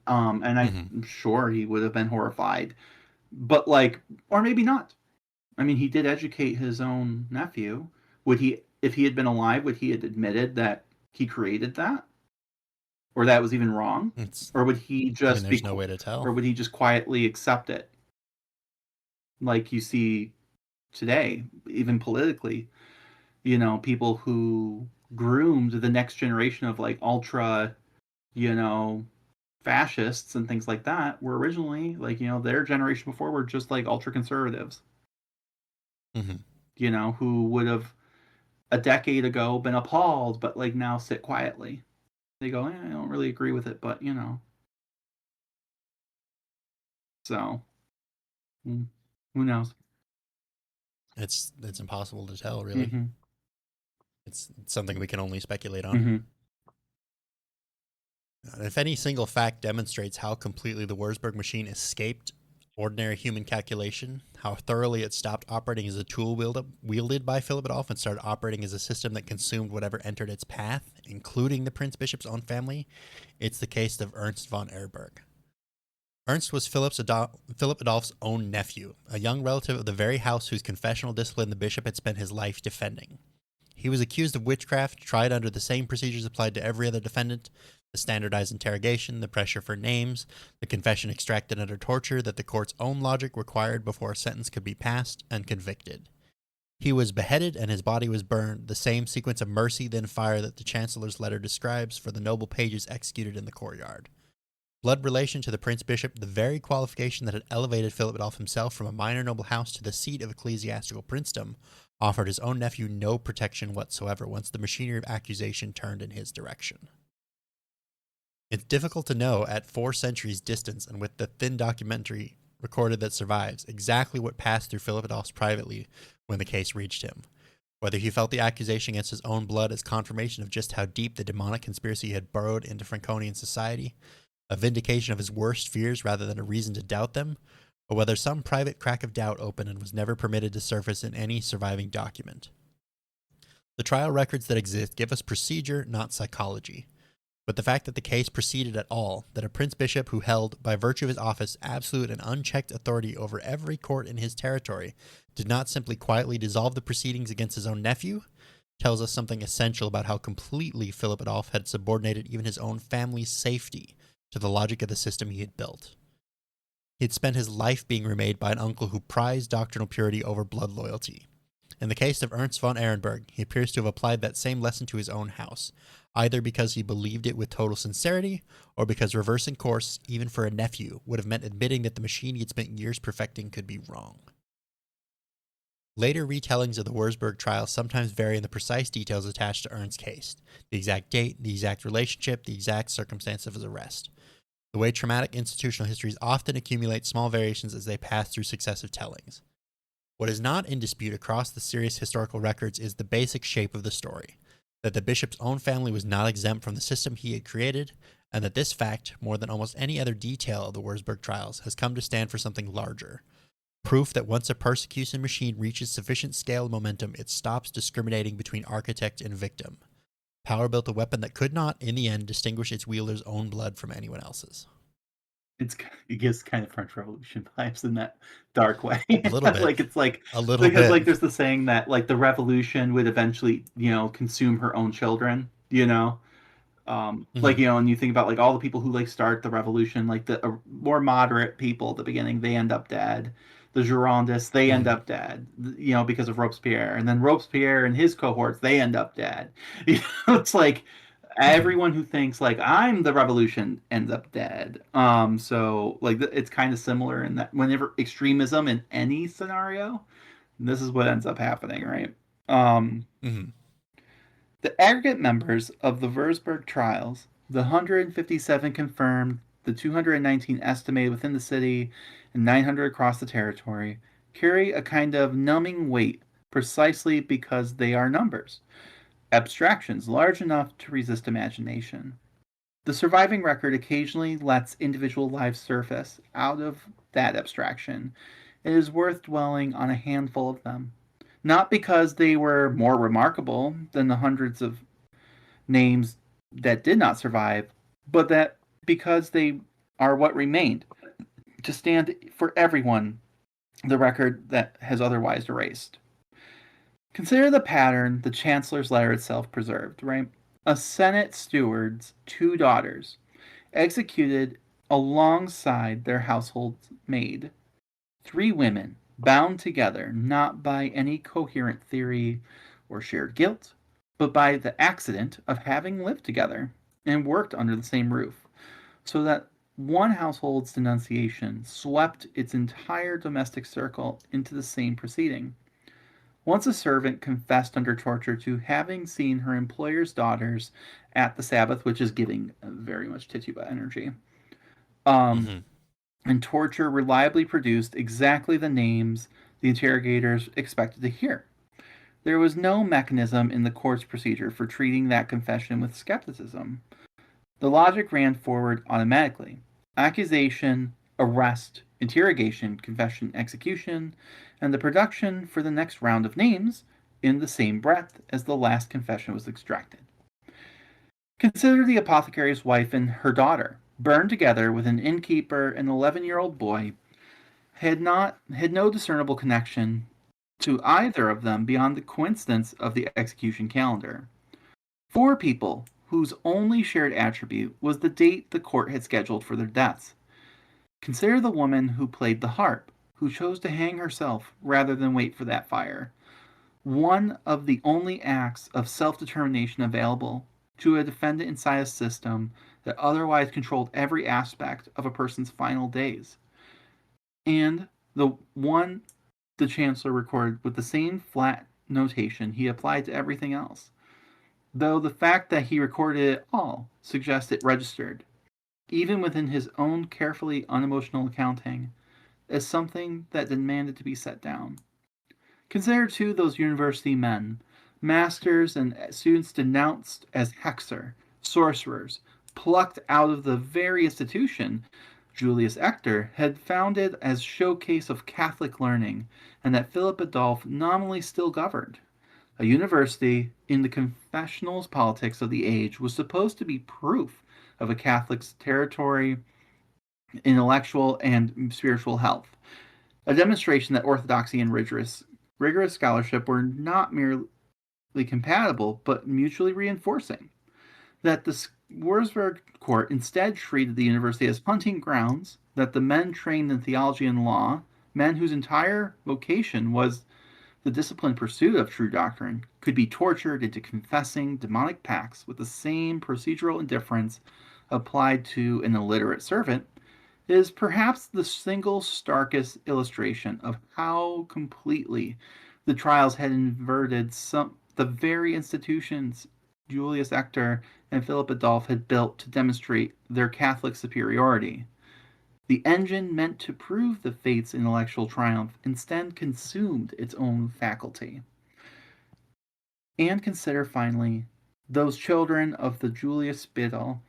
And Hmm. I'm sure he would have been horrified, but like, or maybe not. I mean, he did educate his own nephew. Would he, if he had been alive, would he have admitted that he created that, or that was even wrong, It's. or would he I mean, just there's no way to tell. or would he just quietly accept it, like you see today, even politically? People who groomed the next generation of like ultra, you know, fascists and things like that were originally like, their generation before were just like ultra conservatives, Hmm. who would have a decade ago been appalled, but like now sit quietly. They go, I don't really agree with it, but so mm, who knows? It's impossible to tell, really. Mm-hmm. It's something we can only speculate on. Mm-hmm. If any single fact demonstrates how completely the Wurzburg machine escaped ordinary human calculation, how thoroughly it stopped operating as a tool wielded by Philip Adolf and started operating as a system that consumed whatever entered its path, including the Prince Bishop's own family, it's the case of Ernst von Erberg. Ernst was Philip Adolph's own nephew, a young relative of the very house whose confessional discipline the bishop had spent his life defending. He was accused of witchcraft, tried under the same procedures applied to every other defendant: the standardized interrogation, the pressure for names, the confession extracted under torture that the court's own logic required before a sentence could be passed, and convicted. He was beheaded and his body was burned, the same sequence of mercy then fire that the chancellor's letter describes for the noble pages executed in the courtyard. Blood relation to the Prince Bishop, the very qualification that had elevated Philip Adolf himself from a minor noble house to the seat of ecclesiastical princedom, offered his own nephew no protection whatsoever once the machinery of accusation turned in his direction. It's difficult to know, at 4 centuries' distance and with the thin documentary recorded that survives, exactly what passed through Philip Adolph's privately when the case reached him. Whether he felt the accusation against his own blood as confirmation of just how deep the demonic conspiracy had burrowed into Franconian society, a vindication of his worst fears rather than a reason to doubt them, or whether some private crack of doubt opened and was never permitted to surface in any surviving document. The trial records that exist give us procedure, not psychology. But the fact that the case proceeded at all, that a prince bishop who held, by virtue of his office, absolute and unchecked authority over every court in his territory, did not simply quietly dissolve the proceedings against his own nephew, tells us something essential about how completely Philip Adolf had subordinated even his own family's safety to the logic of the system he had built. He had spent his life being remade by an uncle who prized doctrinal purity over blood loyalty. In the case of Ernst von Ehrenberg, he appears to have applied that same lesson to his own house, either because he believed it with total sincerity, or because reversing course, even for a nephew, would have meant admitting that the machine he had spent years perfecting could be wrong. Later retellings of the Wurzburg trial sometimes vary in the precise details attached to Ernst's case: the exact date, the exact relationship, the exact circumstance of his arrest. The way traumatic institutional histories often accumulate small variations as they pass through successive tellings. What is not in dispute across the serious historical records is the basic shape of the story: that the bishop's own family was not exempt from the system he had created, and that this fact, more than almost any other detail of the Wurzburg trials, has come to stand for something larger: proof that once a persecution machine reaches sufficient scale and momentum, it stops discriminating between architect and victim. Power built a weapon that could not, in the end, distinguish its wielder's own blood from anyone else's. It's it gives kind of French Revolution vibes in that dark way. A little bit. Like it's like A little because bit. like there's the saying that like the revolution would eventually consume her own children. Like Hmm. and you think about like all the people who like start the revolution, like the more moderate people at the beginning, they end up dead. The Girondists, they end Hmm. up dead, because of Robespierre, and then Robespierre and his cohorts, they end up dead. It's like Hmm. everyone who thinks like I'm the revolution ends up dead. So like it's kind of similar in that whenever extremism in any scenario, this is what ends up happening, right? Um, Hmm. the aggregate members of the Würzburg trials, the 157 confirmed, the 219 estimated within the city, and 900 across the territory, carry a kind of numbing weight precisely because they are numbers, abstractions large enough to resist imagination. The surviving record occasionally lets individual lives surface out of that abstraction. It is worth dwelling on a handful of them. Not because they were more remarkable than the hundreds of names that did not survive, but that because they are what remained to stand for everyone the record that has otherwise erased. Consider the pattern the Chancellor's letter itself preserved, right? A Senate steward's two daughters, executed alongside their household maid. Three women, bound together not by any coherent theory or shared guilt, but by the accident of having lived together and worked under the same roof, so that one household's denunciation swept its entire domestic circle into the same proceeding. Once a servant confessed under torture to having seen her employer's daughters at the Sabbath, which is giving very much Tituba energy. Um, Hmm. and torture reliably produced exactly the names the interrogators expected to hear. There was no mechanism in the court's procedure for treating that confession with skepticism. The logic ran forward automatically. Accusation, arrest, interrogation, confession, execution, and the production for the next round of names in the same breath as the last confession was extracted. Consider the apothecary's wife and her daughter, burned together with an innkeeper and 11-year-old boy, had no discernible connection to either of them beyond the coincidence of the execution calendar. Four people whose only shared attribute was the date the court had scheduled for their deaths. Consider the woman who played the harp, who chose to hang herself rather than wait for that fire. One of the only acts of self determination available to a defendant inside a system that otherwise controlled every aspect of a person's final days. And the one the Chancellor recorded with the same flat notation he applied to everything else, though the fact that he recorded it all suggests it registered, even within his own carefully unemotional accounting, as something that demanded to be set down. Consider, too, those university men, masters and students denounced as hexer, sorcerers, plucked out of the very institution Julius Ector had founded as showcase of Catholic learning, and that Philip Adolphe nominally still governed. A university in the confessional politics of the age was supposed to be proof of a Catholic's territory, intellectual, and spiritual health, a demonstration that orthodoxy and rigorous scholarship were not merely compatible, but mutually reinforcing. That the Wurzburg court instead treated the university as hunting grounds, that the men trained in theology and law, men whose entire vocation was the disciplined pursuit of true doctrine, could be tortured into confessing demonic pacts with the same procedural indifference applied to an illiterate servant, is perhaps the single starkest illustration of how completely the trials had inverted the very institutions Julius Ector and Philip Adolphe had built to demonstrate their Catholic superiority. The engine meant to prove the fate's intellectual triumph instead consumed its own faculty. And consider finally those children of the Julius Spittal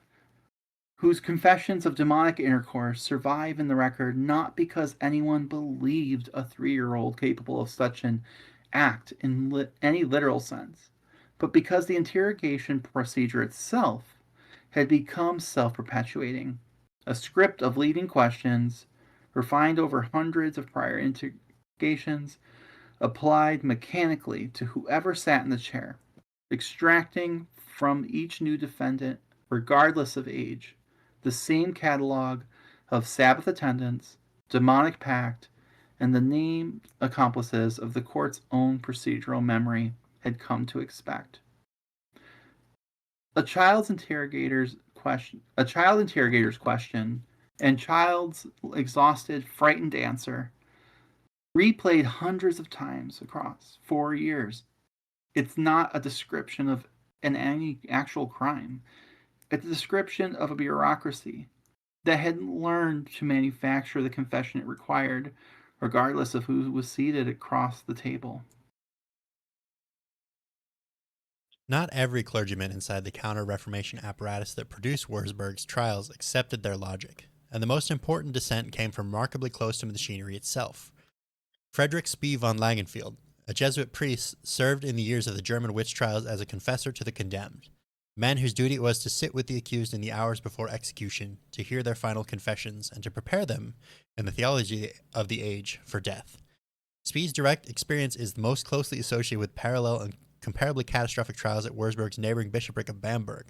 whose confessions of demonic intercourse survive in the record not because anyone believed a 3-year-old capable of such an act in any literal sense, but because the interrogation procedure itself had become self perpetuating. a script of leading questions, refined over hundreds of prior interrogations, applied mechanically to whoever sat in the chair, extracting from each new defendant, regardless of age, the same catalog of Sabbath attendance, demonic pact, and the named accomplices of the court's own procedural memory had come to expect. A child interrogator's question, and child's exhausted, frightened answer, replayed hundreds of times across 4 years. It's not a description of any actual crime. It's a description of a bureaucracy that hadn't learned to manufacture the confession it required, regardless of who was seated across the table. Not every clergyman inside the Counter-Reformation apparatus that produced Wurzburg's trials accepted their logic, and the most important dissent came from remarkably close to the machinery itself. Frederick Spee von Langenfeld, a Jesuit priest, served in the years of the German witch trials as a confessor to the condemned, men whose duty it was to sit with the accused in the hours before execution, to hear their final confessions, and to prepare them, in the theology of the age, for death. Spee's direct experience is most closely associated with parallel and comparably catastrophic trials at Wurzburg's neighboring bishopric of Bamberg,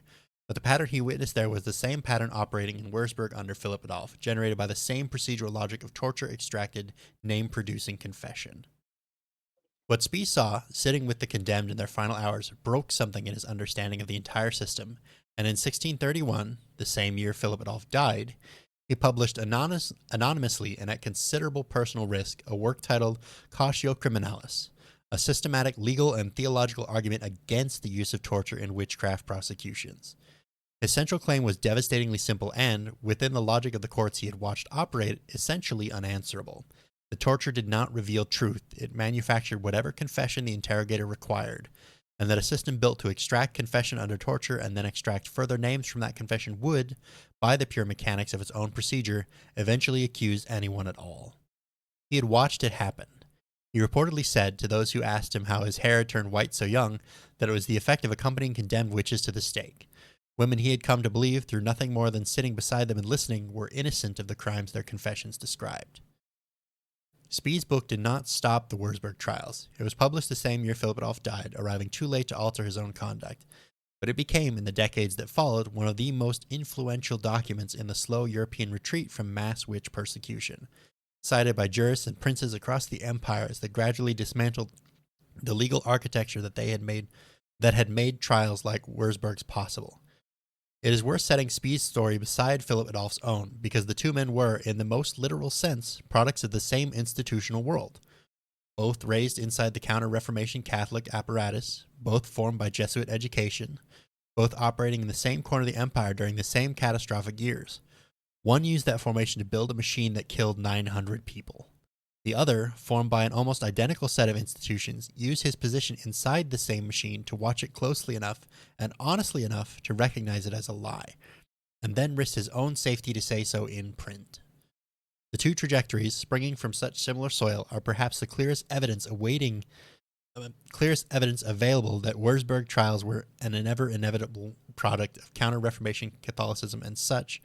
but the pattern he witnessed there was the same pattern operating in Wurzburg under Philip Adolf, generated by the same procedural logic of torture-extracted, name-producing confession. What Spee saw, sitting with the condemned in their final hours, broke something in his understanding of the entire system, and in 1631, the same year Philip Adolf died, he published anonymously and at considerable personal risk a work titled Cautio Criminalis, a systematic legal and theological argument against the use of torture in witchcraft prosecutions. His central claim was devastatingly simple and, within the logic of the courts he had watched operate, essentially unanswerable. The torture did not reveal truth, it manufactured whatever confession the interrogator required, and that a system built to extract confession under torture and then extract further names from that confession would, by the pure mechanics of its own procedure, eventually accuse anyone at all. He had watched it happen. He reportedly said to those who asked him how his hair turned white so young that it was the effect of accompanying condemned witches to the stake. Women he had come to believe, through nothing more than sitting beside them and listening, were innocent of the crimes their confessions described. Spee's book did not stop the Wurzburg trials. It was published the same year Philip Adolf died, arriving too late to alter his own conduct. But it became, in the decades that followed, one of the most influential documents in the slow European retreat from mass witch persecution, cited by jurists and princes across the empire as they gradually dismantled the legal architecture that had made trials like Wurzburg's possible. It is worth setting Spee's story beside Philip Adolph's own, because the two men were, in the most literal sense, products of the same institutional world. Both raised inside the Counter-Reformation Catholic apparatus, both formed by Jesuit education, both operating in the same corner of the empire during the same catastrophic years. One used that formation to build a machine that killed 900 people. The other, formed by an almost identical set of institutions, used his position inside the same machine to watch it closely enough and honestly enough to recognize it as a lie, and then risked his own safety to say so in print. The two trajectories, springing from such similar soil, are perhaps the clearest evidence available that Wurzburg trials were an inevitable product of Counter-Reformation Catholicism and such,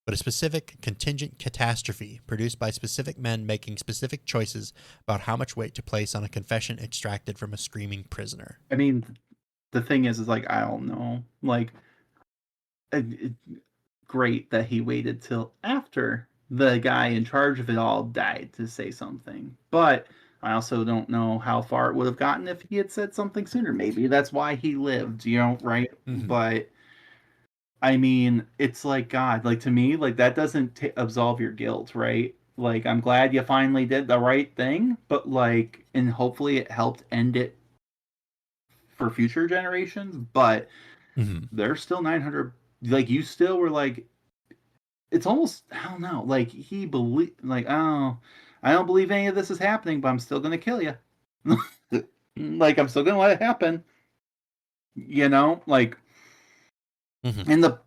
but a specific contingent catastrophe produced by specific men making specific choices about how much weight to place on a confession extracted from a screaming prisoner. I mean, the thing is like, I don't know. Like, great that he waited till after the guy in charge of it all died to say something. But I also don't know how far it would have gotten if he had said something sooner. Maybe that's why he lived, right? Mm-hmm. But I mean, it's like, God, like, to me, like, that doesn't absolve your guilt, right? Like, I'm glad you finally did the right thing, but like, and hopefully it helped end it for future generations, but there's still 900, like, you still were like, it's almost, I don't know, like, he believed, like, oh, I don't believe any of this is happening, but I'm still gonna kill you. Like, I'm still gonna let it happen. Like, in the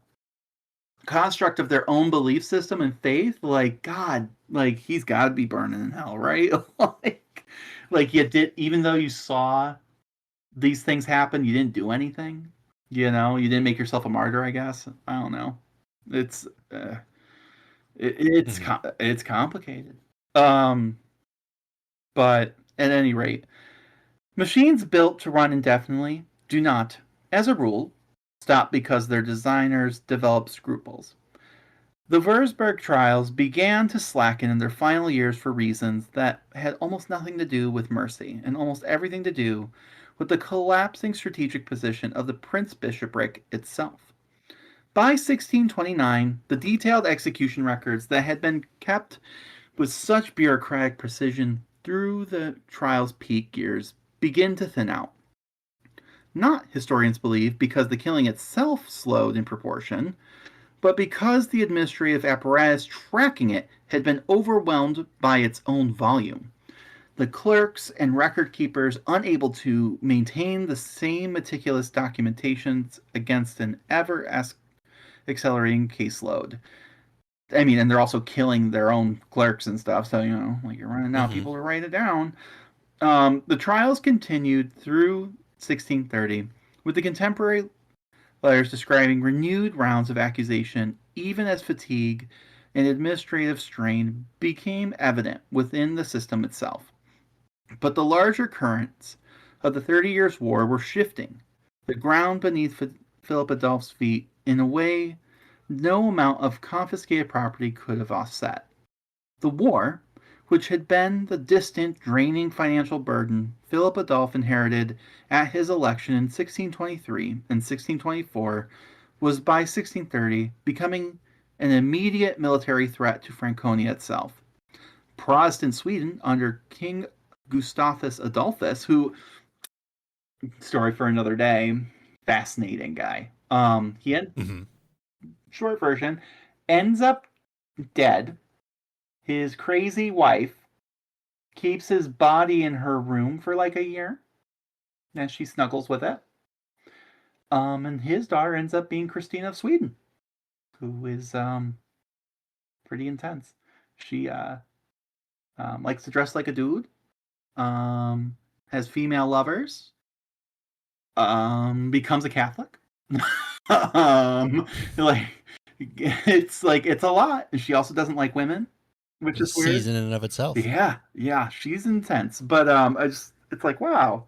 construct of their own belief system and faith, like, God, like, he's got to be burning in hell, right? like you did, even though you saw these things happen, you didn't do anything. You didn't make yourself a martyr, I guess. I don't know. It's Hmm. It's complicated. Um, but at any rate, machines built to run indefinitely do not, as a rule, stop because their designers develop scruples. The Würzburg trials began to slacken in their final years for reasons that had almost nothing to do with mercy and almost everything to do with the collapsing strategic position of the Prince Bishopric itself. By 1629, the detailed execution records that had been kept with such bureaucratic precision through the trial's peak years begin to thin out. Not, historians believe, because the killing itself slowed in proportion, but because the administrative apparatus tracking it had been overwhelmed by its own volume. The clerks and record keepers unable to maintain the same meticulous documentations against an ever accelerating caseload. I mean, and they're also killing their own clerks and stuff, so, like you're running out of Hmm. people to write it down. The trials continued through 1630, with the contemporary letters describing renewed rounds of accusation, even as fatigue and administrative strain became evident within the system itself. But the larger currents of the 30 Years' War were shifting the ground beneath Philip Adolph's feet in a way no amount of confiscated property could have offset. The war, which had been the distant, draining financial burden Philip Adolphe inherited at his election in 1623 and 1624, was by 1630 becoming an immediate military threat to Franconia itself. Protestant Sweden, under King Gustavus Adolphus, who, story for another day, fascinating guy. He had, Hmm. short version, ends up dead. His crazy wife keeps his body in her room for like a year, and she snuggles with it. And his daughter ends up being Christina of Sweden, who is pretty intense. She likes to dress like a dude. Um, has female lovers. Becomes a Catholic. um, like it's a lot. She also doesn't like women, which A is weird. season in and of itself. Yeah, she's intense. But it's like, wow,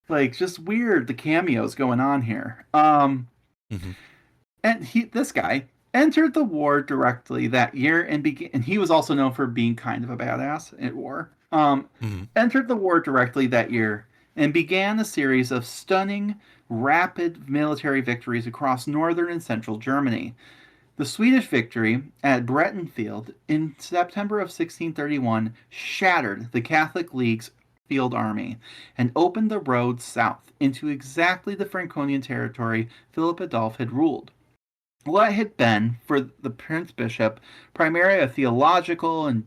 like just weird the cameos going on here. Hmm. And this guy entered the war directly that year and began. And he was also known for being kind of a badass at war. Hmm. Entered the war directly that year and began a series of stunning, rapid military victories across northern and central Germany. The Swedish victory at Breitenfeld in September of 1631 shattered the Catholic League's field army and opened the road south into exactly the Franconian territory Philip Adolphe had ruled. What had been, for the Prince Bishop, primarily a theological and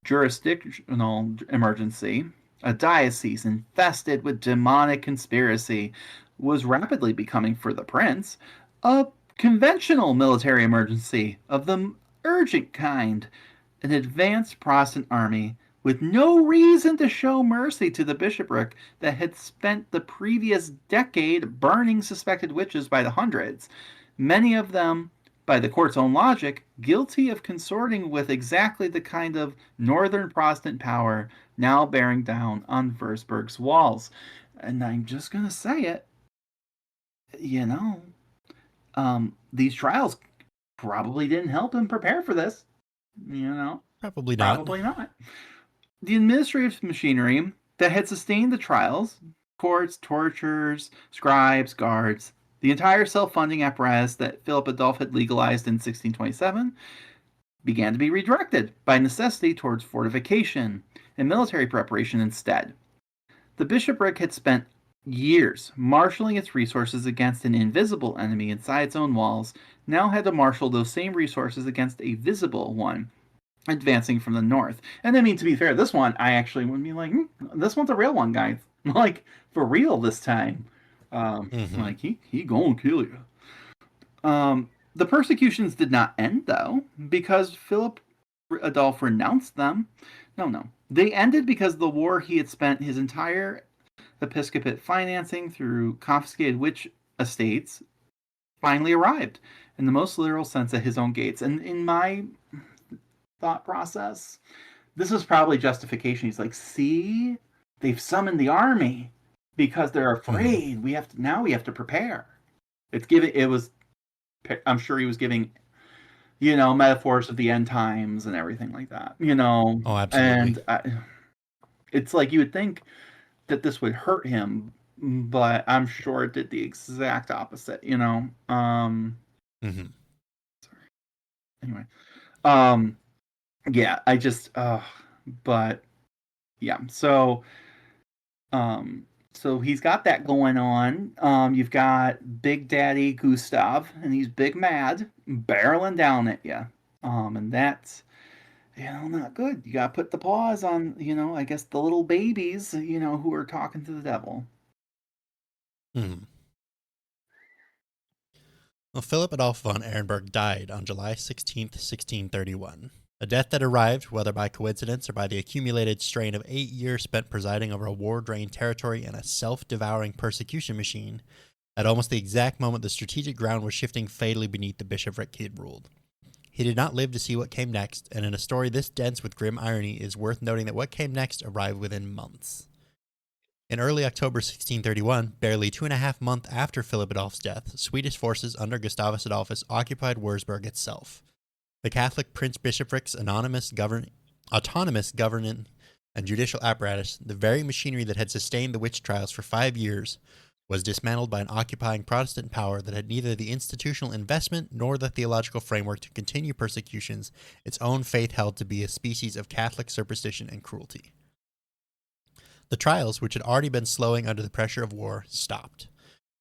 jurisdictional emergency, a diocese infested with demonic conspiracy, was rapidly becoming, for the prince, a conventional military emergency of the urgent kind. An advanced Protestant army with no reason to show mercy to the bishopric that had spent the previous decade burning suspected witches by the hundreds, many of them, by the court's own logic, guilty of consorting with exactly the kind of northern Protestant power now bearing down on Würzburg's walls. And I'm just going to say it, you know, these trials probably didn't help him prepare for this. Probably not. Probably not. The administrative machinery that had sustained the trials, courts, torturers, scribes, guards, the entire self funding apparatus that Philip Adolphe had legalized in 1627, began to be redirected by necessity towards fortification and military preparation instead. The bishopric had spent years marshaling its resources against an invisible enemy inside its own walls, now had to marshal those same resources against a visible one advancing from the north. And I mean, to be fair, this one I actually would be like, this one's a real one, guys. Like for real this time. Hmm. Like he gonna kill you. The persecutions did not end though, because Philip Adolphe renounced them. No. They ended because the war he had spent his entire episcopate financing through confiscated witch estates finally arrived. in the most literal sense at his own gates. And in my thought process, this was probably justification. He's like, see, they've summoned the army because they're Mhm. afraid. We have to prepare. It was, I'm sure he was giving, metaphors of the end times and everything like that, Oh, absolutely. and it's like you would think that this would hurt him, but I'm sure it did the exact opposite. Hmm. Anyway, um, yeah, I just, but yeah, um, so he's got that going on. You've got Big Daddy Gustav, and he's big mad, barreling down at you. And that's, not good. You got to put the paws on, I guess the little babies, who are talking to the devil. Hmm. Well, Philip Adolf von Ehrenberg died on July 16th, 1631. A death that arrived, whether by coincidence or by the accumulated strain of 8 years spent presiding over a war-drained territory and a self-devouring persecution machine, at almost the exact moment the strategic ground was shifting fatally beneath the bishopric he had ruled. He did not live to see what came next, and in a story this dense with grim irony, it is worth noting that what came next arrived within months. In early October 1631, barely 2.5 months after Philip Adolph's death, Swedish forces under Gustavus Adolphus occupied Wurzburg itself. The Catholic Prince-Bishoprics' autonomous governing and judicial apparatus, the very machinery that had sustained the witch trials for 5 years, was dismantled by an occupying Protestant power that had neither the institutional investment nor the theological framework to continue persecutions its own faith held to be a species of Catholic superstition and cruelty. The trials, which had already been slowing under the pressure of war, stopped.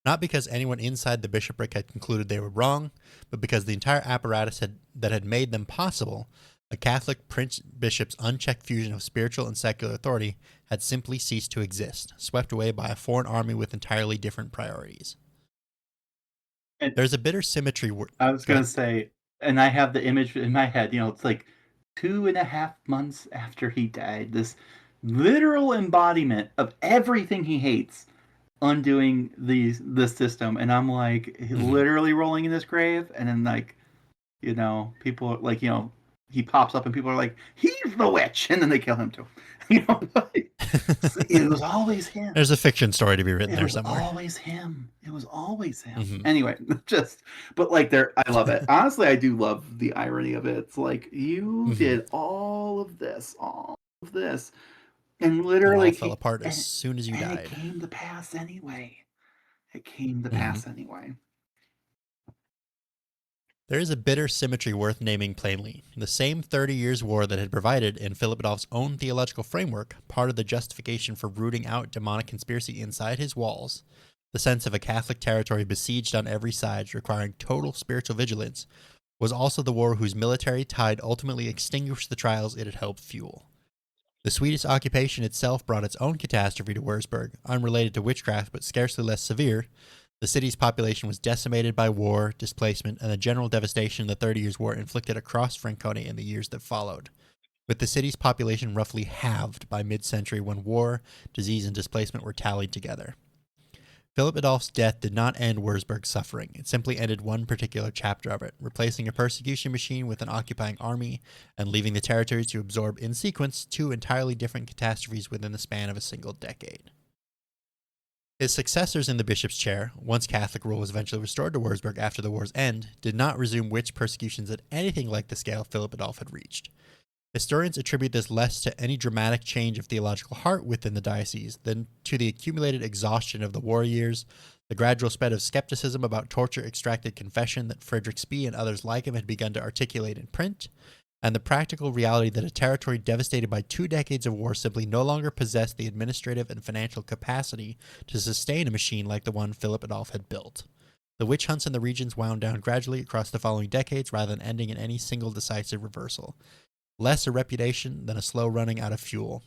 Not because anyone inside the bishopric had concluded they were wrong, but because the entire apparatus that had made them possible, a Catholic prince-bishop's unchecked fusion of spiritual and secular authority, had simply ceased to exist, swept away by a foreign army with entirely different priorities. And There's a bitter symmetry. I was Go going ahead. to say, and I have the image in my head, it's like 2.5 months after he died, this literal embodiment of everything he hates undoing the system, and I'm like Mhm. literally rolling in his grave, and then like people like he pops up and people are like, he's the witch, and then they kill him too. you know it was always him. There's a fiction story to be written It there was somewhere. always him. It was always him. Hmm. Anyway, just but like there, I love it. Honestly, I do love the irony of it. It's like you Hmm. did all of this, and And it all literally, fell apart as and soon as you it died. came to pass anyway. It came to Hmm. pass anyway. There is a bitter symmetry worth naming plainly. The same 30 Years' War that had provided, in Philip Adolph's own theological framework, part of the justification for rooting out demonic conspiracy inside his walls, the sense of a Catholic territory besieged on every side, requiring total spiritual vigilance, was also the war whose military tide ultimately extinguished the trials it had helped fuel. The Swedish occupation itself brought its own catastrophe to Wurzburg, unrelated to witchcraft but scarcely less severe. The city's population was decimated by war, displacement, and the general devastation the 30 Years' War inflicted across Franconia in the years that followed, with the city's population roughly halved by mid-century when war, disease, and displacement were tallied together. Philip Adolph's death did not end Wurzburg's suffering. It simply ended one particular chapter of it, replacing a persecution machine with an occupying army and leaving the territory to absorb in sequence two entirely different catastrophes within the span of a single decade. His successors in the bishop's chair, once Catholic rule was eventually restored to Wurzburg after the war's end, did not resume witch persecutions at anything like the scale Philip Adolph had reached. Historians attribute this less to any dramatic change of theological heart within the diocese than to the accumulated exhaustion of the war years, the gradual spread of skepticism about torture-extracted confession that Frederick Spee and others like him had begun to articulate in print, and the practical reality that a territory devastated by 2 decades of war simply no longer possessed the administrative and financial capacity to sustain a machine like the one Philip Adolph had built. The witch hunts in the regions wound down gradually across the following decades rather than ending in any single decisive reversal. Less a reputation than a slow running out of fuel,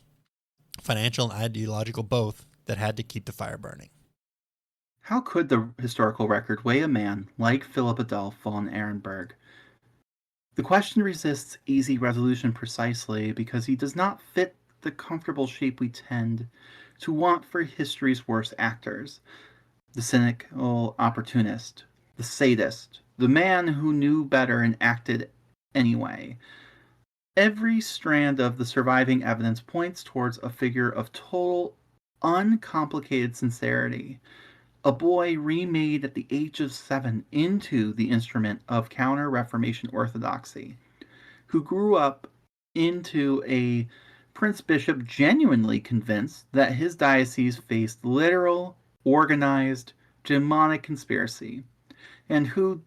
financial and ideological both, that had to keep the fire burning. How could the historical record weigh a man like Philip Adolph von Ehrenberg? The question resists easy resolution precisely because he does not fit the comfortable shape we tend to want for history's worst actors: the cynical opportunist, the sadist, the man who knew better and acted anyway. Every strand of the surviving evidence points towards a figure of total, uncomplicated sincerity. A boy remade at the age of 7 into the instrument of counter Reformation orthodoxy, who grew up into a prince bishop genuinely convinced that his diocese faced literal, organized, demonic conspiracy, and who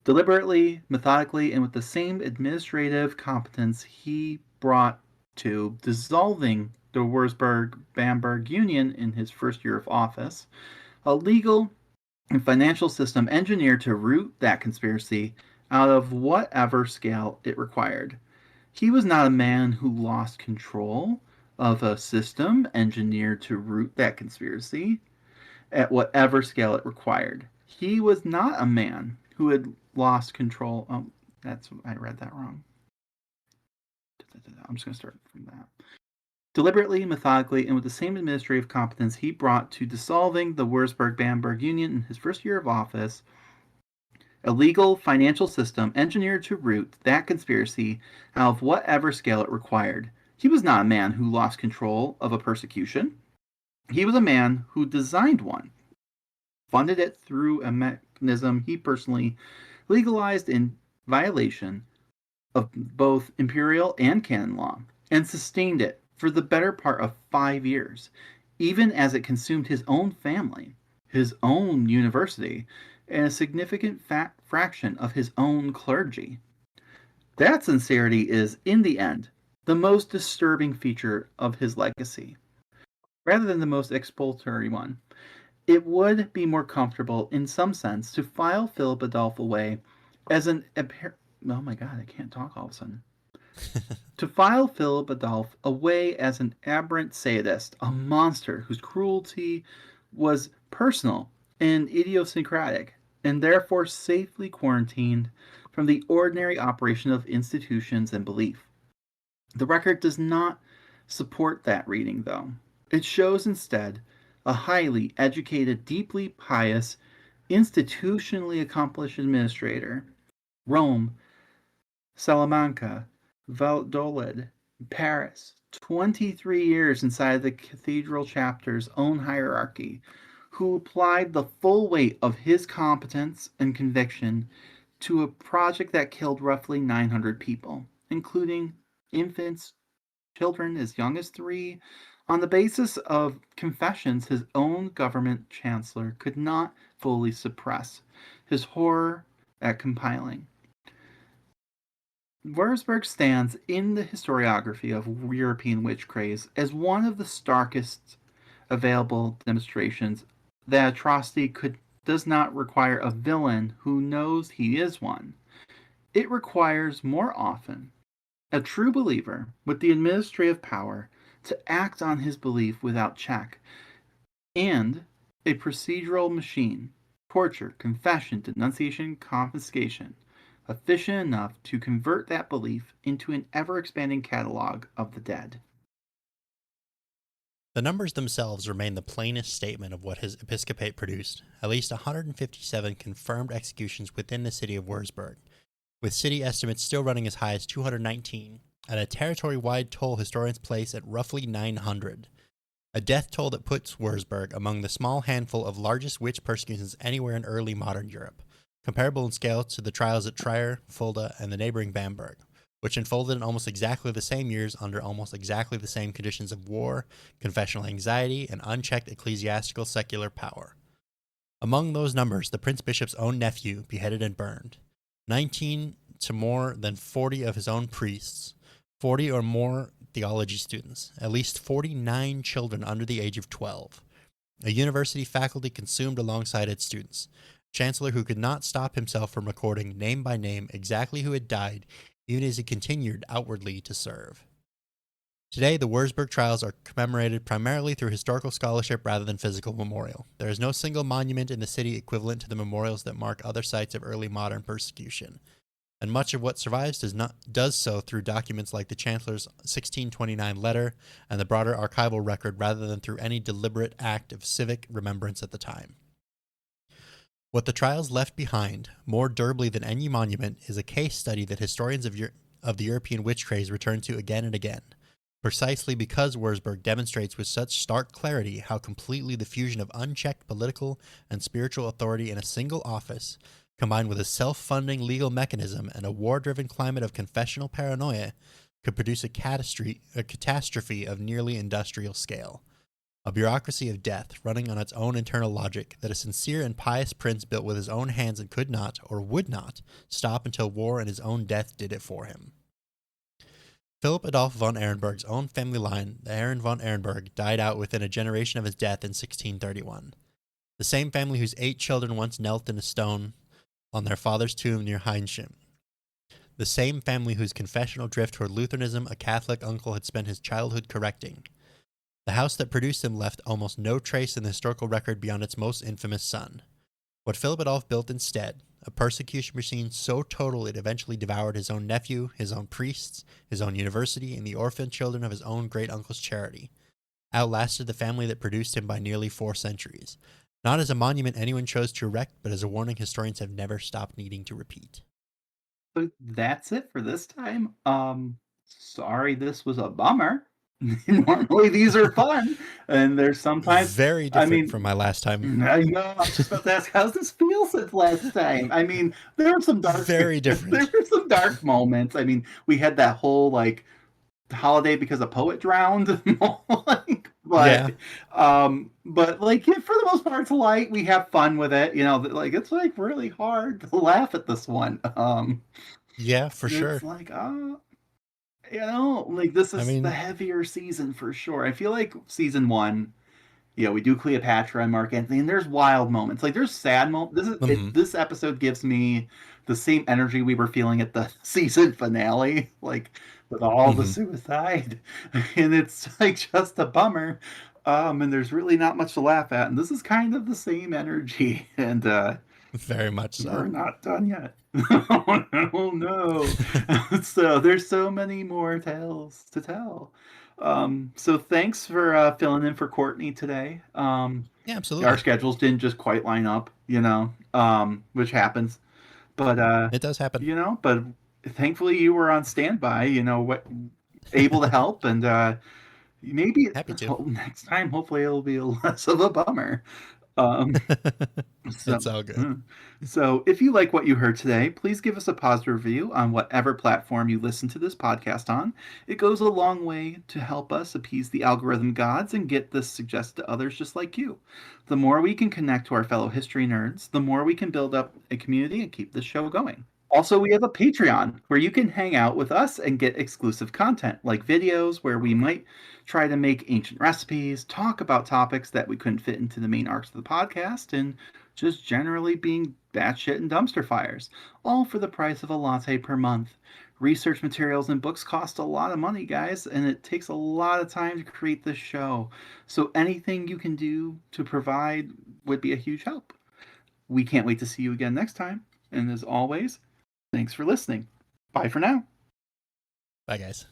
deliberately, methodically, and with the same administrative competence he brought to dissolving the Wurzburg-Bamberg Union in his first year of office, a legal and financial system engineered to root that conspiracy out of whatever scale it required. He was not a man who lost control of a system engineered to root that conspiracy at whatever scale it required. He was not a man who had lost control. Oh, I read that wrong. I'm just going to start from that. Deliberately, methodically, and with the same administrative competence he brought to dissolving the Wurzburg-Bamberg Union in his first year of office, a legal financial system engineered to root that conspiracy out of whatever scale it required. He was not a man who lost control of a persecution. He was a man who designed one, funded it through a mechanism he personally legalized in violation of both imperial and canon law, and sustained it for the better part of 5 years, even as it consumed his own family, his own university, and a significant fraction of his own clergy. That sincerity is, in the end, the most disturbing feature of his legacy, rather than the most exculpatory one. It would be more comfortable, in some sense, to file Philip Adolphe away as an oh my god, I can't talk all of a sudden. To file Philip Adolphe away as an aberrant sadist, a monster whose cruelty was personal and idiosyncratic, and therefore safely quarantined from the ordinary operation of institutions and belief. The record does not support that reading, though. It shows instead a highly educated, deeply pious, institutionally accomplished administrator. Rome, Salamanca, Valladolid, Paris, 23 years inside the cathedral chapter's own hierarchy, who applied the full weight of his competence and conviction to a project that killed roughly 900 people, including infants, children as young as 3, on the basis of confessions his own government chancellor could not fully suppress, his horror at compiling. Wurzburg stands in the historiography of European witch craze as one of the starkest available demonstrations that atrocity does not require a villain who knows he is one. It requires, more often, a true believer with the administrative power to act on his belief without check, and a procedural machine, torture, confession, denunciation, confiscation, efficient enough to convert that belief into an ever-expanding catalog of the dead. The numbers themselves remain the plainest statement of what his episcopate produced, at least 157 confirmed executions within the city of Wurzburg, with city estimates still running as high as 219, and a territory-wide toll historians place at roughly 900. A death toll that puts Wurzburg among the small handful of largest witch persecutions anywhere in early modern Europe, comparable in scale to the trials at Trier, Fulda, and the neighboring Bamberg, which unfolded in almost exactly the same years under almost exactly the same conditions of war, confessional anxiety, and unchecked ecclesiastical secular power. Among those numbers, the Prince Bishop's own nephew beheaded and burned, 19 to more than 40 of his own priests, 40 or more theology students, at least 49 children under the age of 12, a university faculty consumed alongside its students, chancellor who could not stop himself from recording name by name exactly who had died, even as he continued outwardly to serve. Today, the Wurzburg trials are commemorated primarily through historical scholarship rather than physical memorial. There is no single monument in the city equivalent to the memorials that mark other sites of early modern persecution, and much of what survives does so through documents like the Chancellor's 1629 letter and the broader archival record rather than through any deliberate act of civic remembrance at the time. What the trials left behind, more durably than any monument, is a case study that historians of the European witch craze return to again and again, precisely because Wurzburg demonstrates with such stark clarity how completely the fusion of unchecked political and spiritual authority in a single office, combined with a self-funding legal mechanism and a war-driven climate of confessional paranoia, could produce a catastrophe of nearly industrial scale. A bureaucracy of death running on its own internal logic that a sincere and pious prince built with his own hands and could not, or would not, stop until war and his own death did it for him. Philip Adolf von Ehrenberg's own family line, the Aaron von Ehrenberg, died out within a generation of his death in 1631. The same family whose 8 children once knelt in a stone on their father's tomb near Heinsheim. The same family whose confessional drift toward Lutheranism a Catholic uncle had spent his childhood correcting. The house that produced him left almost no trace in the historical record beyond its most infamous son. What Philip Adolf built instead, a persecution machine so total it eventually devoured his own nephew, his own priests, his own university, and the orphan children of his own great-uncle's charity, outlasted the family that produced him by nearly 4 centuries, not as a monument anyone chose to erect, but as a warning historians have never stopped needing to repeat. So that's it for this time. Sorry this was a bummer. Normally these are fun, and there's sometimes, Very I different mean, from my last time. I know, I was just about to ask, how's this feel since last time? I mean, there were some dark, Very there different. were some dark moments. I mean, we had that whole like holiday because a poet drowned, like, Yeah. but like yeah, for the most part, it's light. We have fun with it, like it's like really hard to laugh at this one. Yeah, for It's sure. like, like this I is the mean, heavier season for sure. I feel like season one, we do Cleopatra and Mark Antony, and there's wild moments. Like there's sad moments. This episode gives me the same energy we were feeling at the season finale, like with all the suicide, and it's like just a bummer. And there's really not much to laugh at, and this is kind of the same energy, and very much we're so. not done yet. Oh no. So there's so many more tales to tell. So thanks for filling in for Courtney today. Yeah, Our absolutely. schedules didn't just quite line up, which happens. But It does happen. but thankfully you were on standby, able to help, and maybe Happy to. next time hopefully it'll be less of a bummer. Um, so, It's all good. mm. So, if you like what you heard today, please give us a positive review on whatever platform you listen to this podcast on. It goes a long way to help us appease the algorithm gods and get this suggested to others just like you. The more we can connect to our fellow history nerds, the more we can build up a community and keep this show going. Also, we have a Patreon where you can hang out with us and get exclusive content like videos where we might try to make ancient recipes, talk about topics that we couldn't fit into the main arcs of the podcast, and just generally being batshit and dumpster fires, all for the price of a latte per month. Research materials and books cost a lot of money, guys, and it takes a lot of time to create this show. So anything you can do to provide would be a huge help. We can't wait to see you again next time. And as always, thanks for listening. Bye for now. Bye, guys.